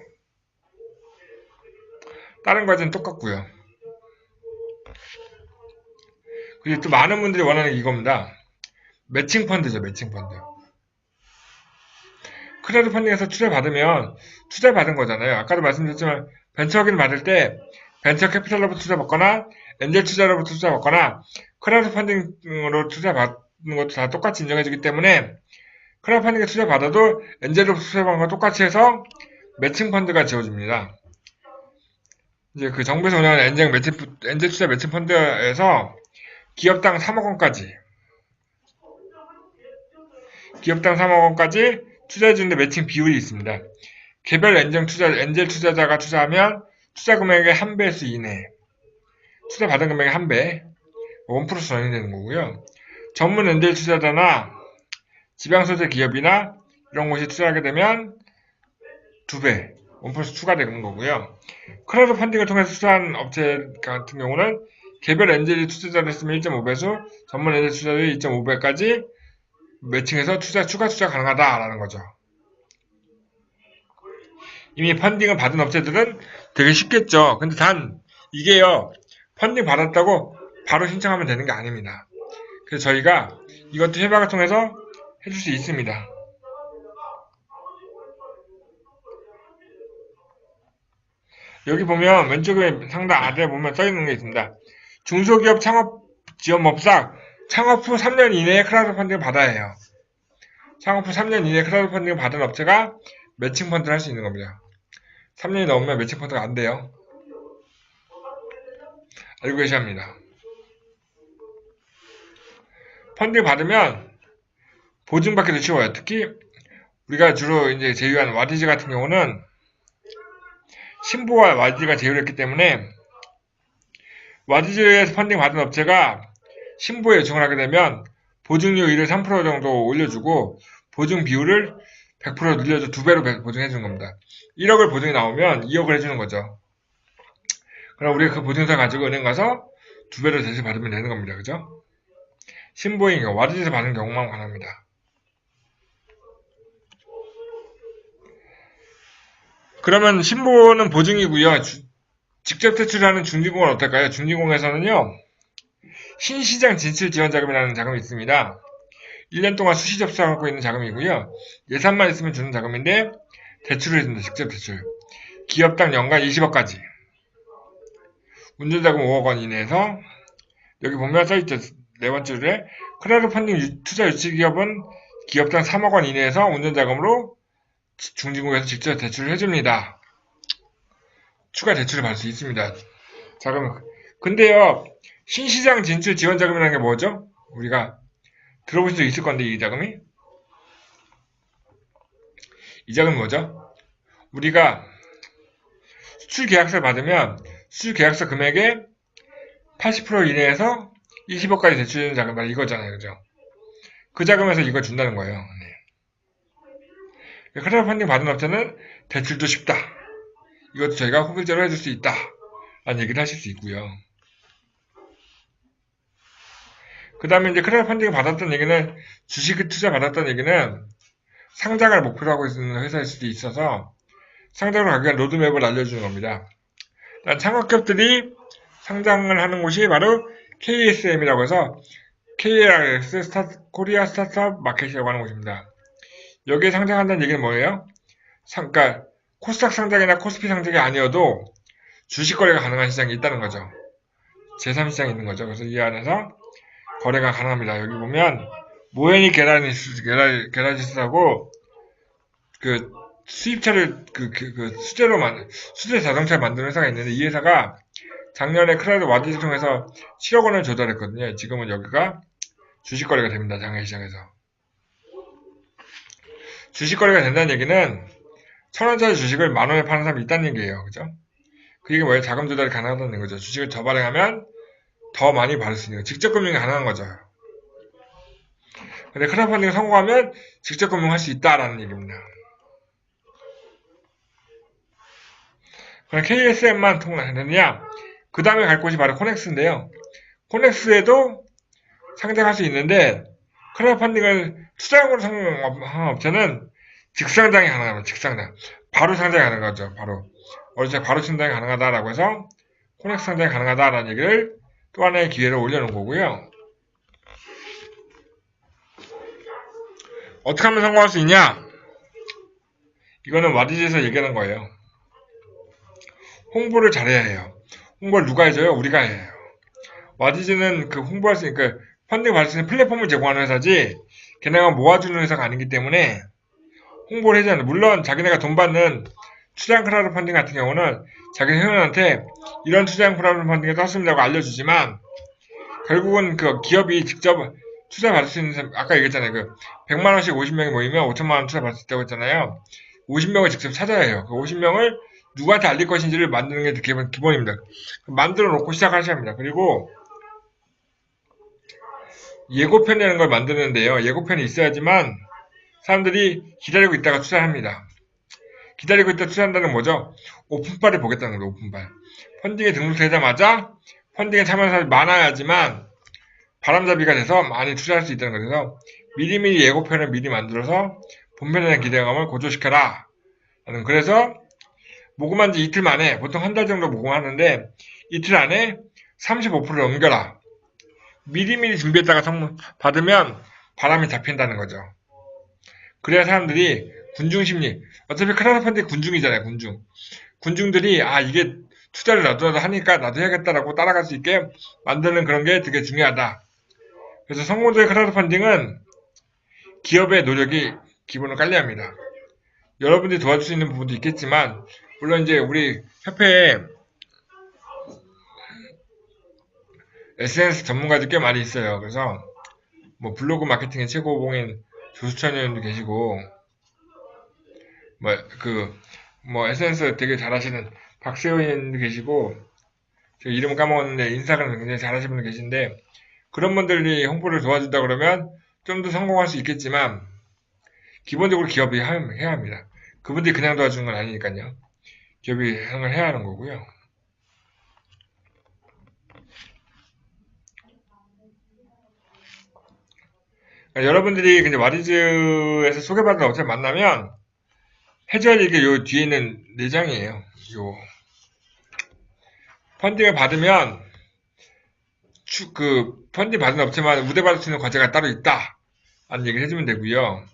다른 과제는 똑같고요. 그리고 또 많은 분들이 원하는 게 이겁니다. 매칭 펀드죠, 매칭 펀드. 크라우드 펀딩에서 투자받으면 투자받은 거잖아요. 아까도 말씀드렸지만 벤처 확인 받을 때 벤처 캐피탈로부터 투자받거나 엔젤 투자로부터 투자받거나 크라우드 펀딩으로 투자받는 것도 다 똑같이 인정해주기 때문에 크라우드 펀딩에 투자받아도 엔젤로부터 투자받는 거 똑같이 해서 매칭 펀드가 지어집니다. 이제 그 정부에서 운영하는 엔젤 투자 매칭 펀드에서 기업당 3억 원까지 투자해주는데 매칭 비율이 있습니다. 개별 엔젤 투자자가 투자하면 투자 금액의 1배수 이내, 투자 받은 금액의 1배, 1% 전이되는 거고요. 전문 엔젤 투자자나 지방소재 기업이나 이런 곳이 투자하게 되면 2배, 1% 추가되는 거고요. 크라우드 펀딩을 통해서 투자한 업체 같은 경우는 개별 엔젤 투자자를 했으면 1.5배수, 전문 엔젤 투자자를 2.5배까지 매칭해서 추가 투자 가능하다라는 거죠. 이미 펀딩을 받은 업체들은 되게 쉽겠죠. 근데 단 이게요, 펀딩 받았다고 바로 신청하면 되는 게 아닙니다. 그래서 저희가 이것도 협약을 통해서 해줄 수 있습니다. 여기 보면 왼쪽에 상단 아래에 보면 써있는 게 있습니다. 중소기업 창업 지원법상 창업 후 3년 이내에 크라우드 펀딩을 받아야 해요. 창업 후 3년 이내에 크라우드 펀딩을 받은 업체가 매칭 펀드를 할 수 있는 겁니다. 3년이 넘으면 매칭 펀드가 안 돼요. 알고 계셔야 합니다. 펀딩 받으면 보증받기도 쉬워요. 특히 우리가 주로 이제 제휴한 와디즈 같은 경우는 신보와 와디즈가 제휴를 했기 때문에 와디즈에서 펀딩 받은 업체가 신보에 요청을 하게 되면 보증료율을 3% 정도 올려주고 보증 비율을 100% 늘려서 2배로 보증해주는 겁니다. 1억을 보증이 나오면 2억을 해주는 거죠. 그럼 우리가 그 보증서 가지고 은행 가서 2배로 대신 받으면 되는 겁니다. 그죠? 신보인 경우, 와디즈에서 받는 경우만 관합니다. 그러면 신보는 보증이고요. 직접 대출하는 중진공은 어떨까요? 중진공에서는요, 신시장 진출 지원 자금이라는 자금이 있습니다. 1년 동안 수시 접수하고 있는 자금이고요. 예산만 있으면 주는 자금인데 대출을 해준다. 직접 대출. 기업당 연간 20억까지. 운전자금 5억 원 이내에서 여기 보면 써있죠. 네 번째 줄에 크라우드 펀딩 투자 유치 기업은 기업당 3억 원 이내에서 운전자금으로 중진국에서 직접 대출을 해줍니다. 추가 대출을 받을 수 있습니다. 자금. 근데요, 신시장 진출 지원 자금이라는 게 뭐죠? 우리가 들어보신 적 있을 건데, 이 자금이? 이 자금이 뭐죠? 우리가 수출 계약서를 받으면 수출 계약서 금액의 80% 이내에서 20억까지 대출해주는 자금, 이거잖아요. 그죠? 그 자금에서 이걸 준다는 거예요. 네. 크라우드 펀딩 받은 업체는 대출도 쉽다. 이것도 저희가 후불제로 해줄 수 있다. 라는 얘기를 하실 수 있고요. 그 다음에 이제 크라우드 펀딩을 받았던 얘기는 주식 투자 받았던 얘기는 상장을 목표로 하고 있는 회사일 수도 있어서 상장으로 가기 위한 로드맵을 알려주는 겁니다. 창업기업들이 상장을 하는 곳이 바로 KSM이라고 해서 KLS 코리아 스타트업 마켓이라고 하는 곳입니다. 여기에 상장한다는 얘기는 뭐예요? 그러니까 코스닥 상장이나 코스피 상장이 아니어도 주식 거래가 가능한 시장이 있다는 거죠. 제3시장이 있는 거죠. 그래서 이 안에서 거래가 가능합니다. 여기 보면 모헤니 게라지스하고 그 수입차를 수제 자동차를 만드는 회사가 있는데 이 회사가 작년에 크라우드 와디를 통해서 7억 원을 조달했거든요. 지금은 여기가 주식 거래가 됩니다. 장외시장에서. 주식 거래가 된다는 얘기는 1,000원짜리 주식을 10,000원에 파는 사람이 있다는 얘기예요. 그죠? 그 얘기는 뭐예요? 자금 조달이 가능하다는 거죠. 주식을 더 발행하면 더 많이 받을 수 있는 거예요. 직접 금융이 가능한 거죠. 근데 크라우드 펀딩을 성공하면 직접 금융할 수 있다라는 얘기입니다. 그럼 KSM만 통과되느냐? 그 다음에 갈 곳이 바로 코넥스인데요. 코넥스에도 상장할 수 있는데 크라우드 펀딩을 투자용으로 성공한 업체는 직상장이 가능합니다. 직상장. 바로 상장이 가능하죠. 바로 상장이 가능하다라고 해서 코넥스 상장이 가능하다라는 얘기를 또 하나의 기회를 올려놓은 거고요. 어떻게 하면 성공할 수 있냐? 이거는 와디즈에서 얘기하는 거예요. 홍보를 잘해야 해요. 홍보를 누가 해줘요? 우리가 해요. 와디즈는 그 홍보할 수 있는, 펀딩 받을 수 있는 플랫폼을 제공하는 회사지, 걔네가 모아주는 회사가 아니기 때문에, 홍보를 해줘야 해요. 물론, 자기네가 돈 받는 투자형 크라우드 펀딩 같은 경우는, 자기 회원한테 이런 투자형 크라우드 펀딩에 떴습니다고 알려주지만, 결국은 그 기업이 직접 투자 받을 수 있는, 아까 얘기했잖아요. 100만원씩 50명이 모이면 5천만원 투자 받을 수 있다고 했잖아요. 50명을 직접 찾아야 해요. 그 50명을 누구한테 알릴 것인지를 만드는 게 기본입니다. 만들어 놓고 시작하셔야 합니다. 그리고 예고편이라는 걸 만드는데요. 예고편이 있어야지만 사람들이 기다리고 있다가 투자를 합니다. 기다리고 있다 투자한다는 건 뭐죠? 오픈바를 보겠다는 거죠. 오픈바. 펀딩에 등록되자마자 펀딩에 참여하는 사람이 많아야지만 바람잡이가 돼서 많이 투자할 수 있다는 거죠. 미리미리 예고편을 미리 만들어서 본편에 대한 기대감을 고조시켜라. 그래서 모금한 지 이틀 만에, 보통 한 달 정도 모금하는데 이틀 안에 35%를 넘겨라. 미리미리 준비했다가 받으면 바람이 잡힌다는 거죠. 그래야 사람들이 군중심리, 어차피 크라우드 펀딩 군중이잖아요. 군중들이 이게 투자를 나도 하니까 나도 해야겠다라고 따라갈 수 있게 만드는 그런 게 되게 중요하다. 그래서 성공적인 크라우드 펀딩은 기업의 노력이 기본으로 깔려야 합니다. 여러분들이 도와줄 수 있는 부분도 있겠지만, 물론 이제 우리 협회에 SNS 전문가들 꽤 많이 있어요. 그래서 뭐 블로그 마케팅의 최고봉인 조수찬 의원도 계시고, SNS 되게 잘하시는 박세호 의원도 계시고, 제가 이름을 까먹었는데 인스타그램 굉장히 잘하시는 분도 계신데, 그런 분들이 홍보를 도와준다 그러면 좀 더 성공할 수 있겠지만, 기본적으로 기업이 해야 합니다. 그분들이 그냥 도와주는 건 아니니까요. 기업이 하는 걸 해야 하는 거고요. 여러분들이 근데 와디즈에서 소개받은 업체 만나면 해줘야 될 게 요 뒤에 있는 4장이에요. 요 펀딩을 받으면 펀딩 받은 업체만 우대받을 수 있는 과제가 따로 있다. 라는 얘기를 해주면 되고요.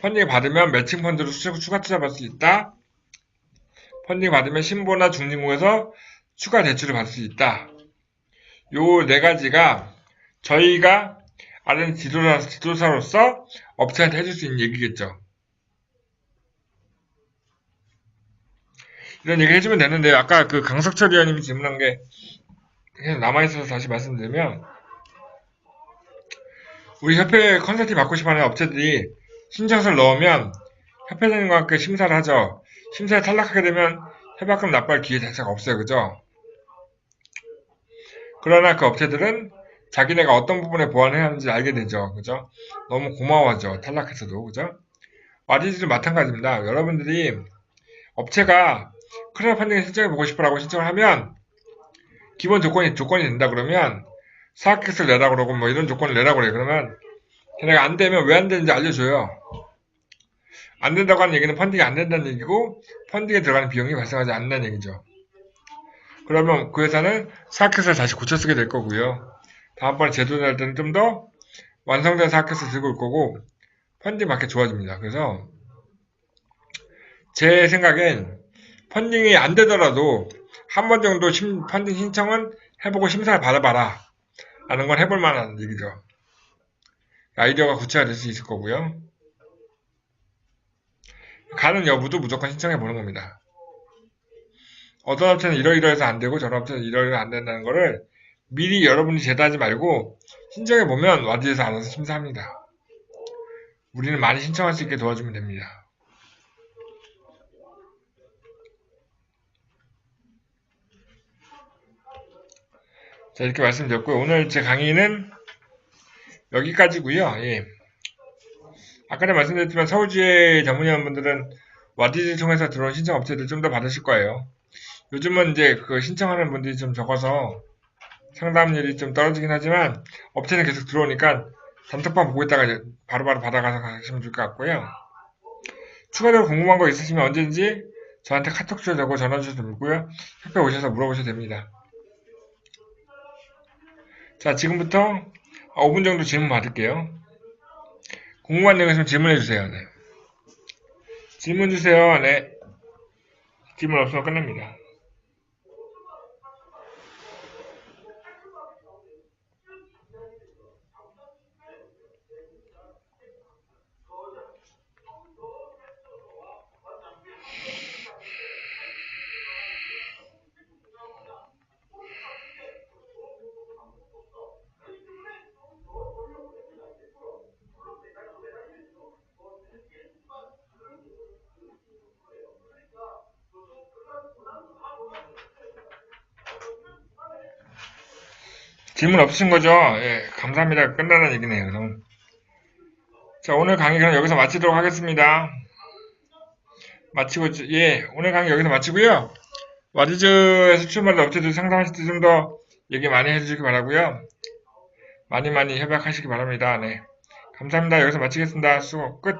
펀딩을 받으면 매칭 펀드로 추가 투자 받을 수 있다. 펀딩 받으면 신보나 중진국에서 추가 대출을 받을 수 있다. 요 4가지가 저희가 아는 지도사로서 업체한테 해줄 수 있는 얘기겠죠. 이런 얘기 해주면 되는데, 아까 강석철 의원님이 질문한 게 남아있어서 다시 말씀드리면, 우리 협회 컨설팅 받고 싶어 하는 업체들이 신청서를 넣으면 협회장님과 함께 심사를 하죠. 심사에 탈락하게 되면 협약금 납부할 기회 자체가 없어요. 그죠? 그러나 그 업체들은 자기네가 어떤 부분에 보완해야 하는지 알게 되죠. 그죠? 너무 고마워하죠. 탈락해서도. 그죠? 와디즈도 마찬가지입니다. 여러분들이 업체가 크라우드 펀딩에 신청해보고 싶으라고 신청을 하면 기본 조건이 된다 그러면 사학객을 내라 그러고 뭐 이런 조건을 내라고 그래요. 그러면 걔네가 안 되면 왜 안 되는지 알려줘요. 안 된다고 하는 얘기는 펀딩이 안 된다는 얘기고 펀딩에 들어가는 비용이 발생하지 않는다는 얘기죠. 그러면 그 회사는 사학객을 다시 고쳐 쓰게 될 거고요. 다음번에 제도 낼 때는 좀 더 완성된 사켓을 들고 올 거고 펀딩 받기 좋아집니다. 그래서 제 생각엔 펀딩이 안 되더라도 한 번 정도 펀딩 신청은 해보고 심사를 받아봐라 라는 건 해볼 만한 얘기죠. 아이디어가 구체화될 수 있을 거고요. 가는 여부도 무조건 신청해 보는 겁니다. 어떤 업체는 이러이러해서 안 되고 저런 업체는 이러이러 안 된다는 거를 미리 여러분이 제도하지 말고 신청해 보면 와디에서 알아서 심사합니다. 우리는 많이 신청할 수 있게 도와주면 됩니다. 자, 이렇게 말씀드렸고요. 오늘 제 강의는 여기까지고요. 예. 아까 전에 말씀드렸지만 서울주의 전문위원분들은 와디즈 통해서 들어온 신청 업체들 좀 더 받으실 거예요. 요즘은 이제 그 신청하는 분들이 좀 적어서 상담률이 좀 떨어지긴 하지만 업체는 계속 들어오니까 단톡방 보고 있다가 이제 바로바로 받아가서 가시면 좋을 것 같고요. 추가적으로 궁금한 거 있으시면 언제든지 저한테 카톡 주셔도 되고 전화 주셔도 되고요. 협회 오셔서 물어보셔도 됩니다. 자, 지금부터 5분 정도 질문 받을게요. 궁금한 내용 있으면 질문해 주세요. 네. 질문 주세요. 네. 질문 없으면 끝납니다. 질문 없으신 거죠? 예, 감사합니다. 끝나는 얘기네요. 그럼. 자, 오늘 강의 그럼 여기서 마치도록 하겠습니다. 오늘 강의 여기서 마치고요. 와디즈에서 출마할 업체들 상담하실 때 좀 더 얘기 많이 해주시기 바라고요. 많이 협약하시기 바랍니다. 네. 감사합니다. 여기서 마치겠습니다. 수고 끝.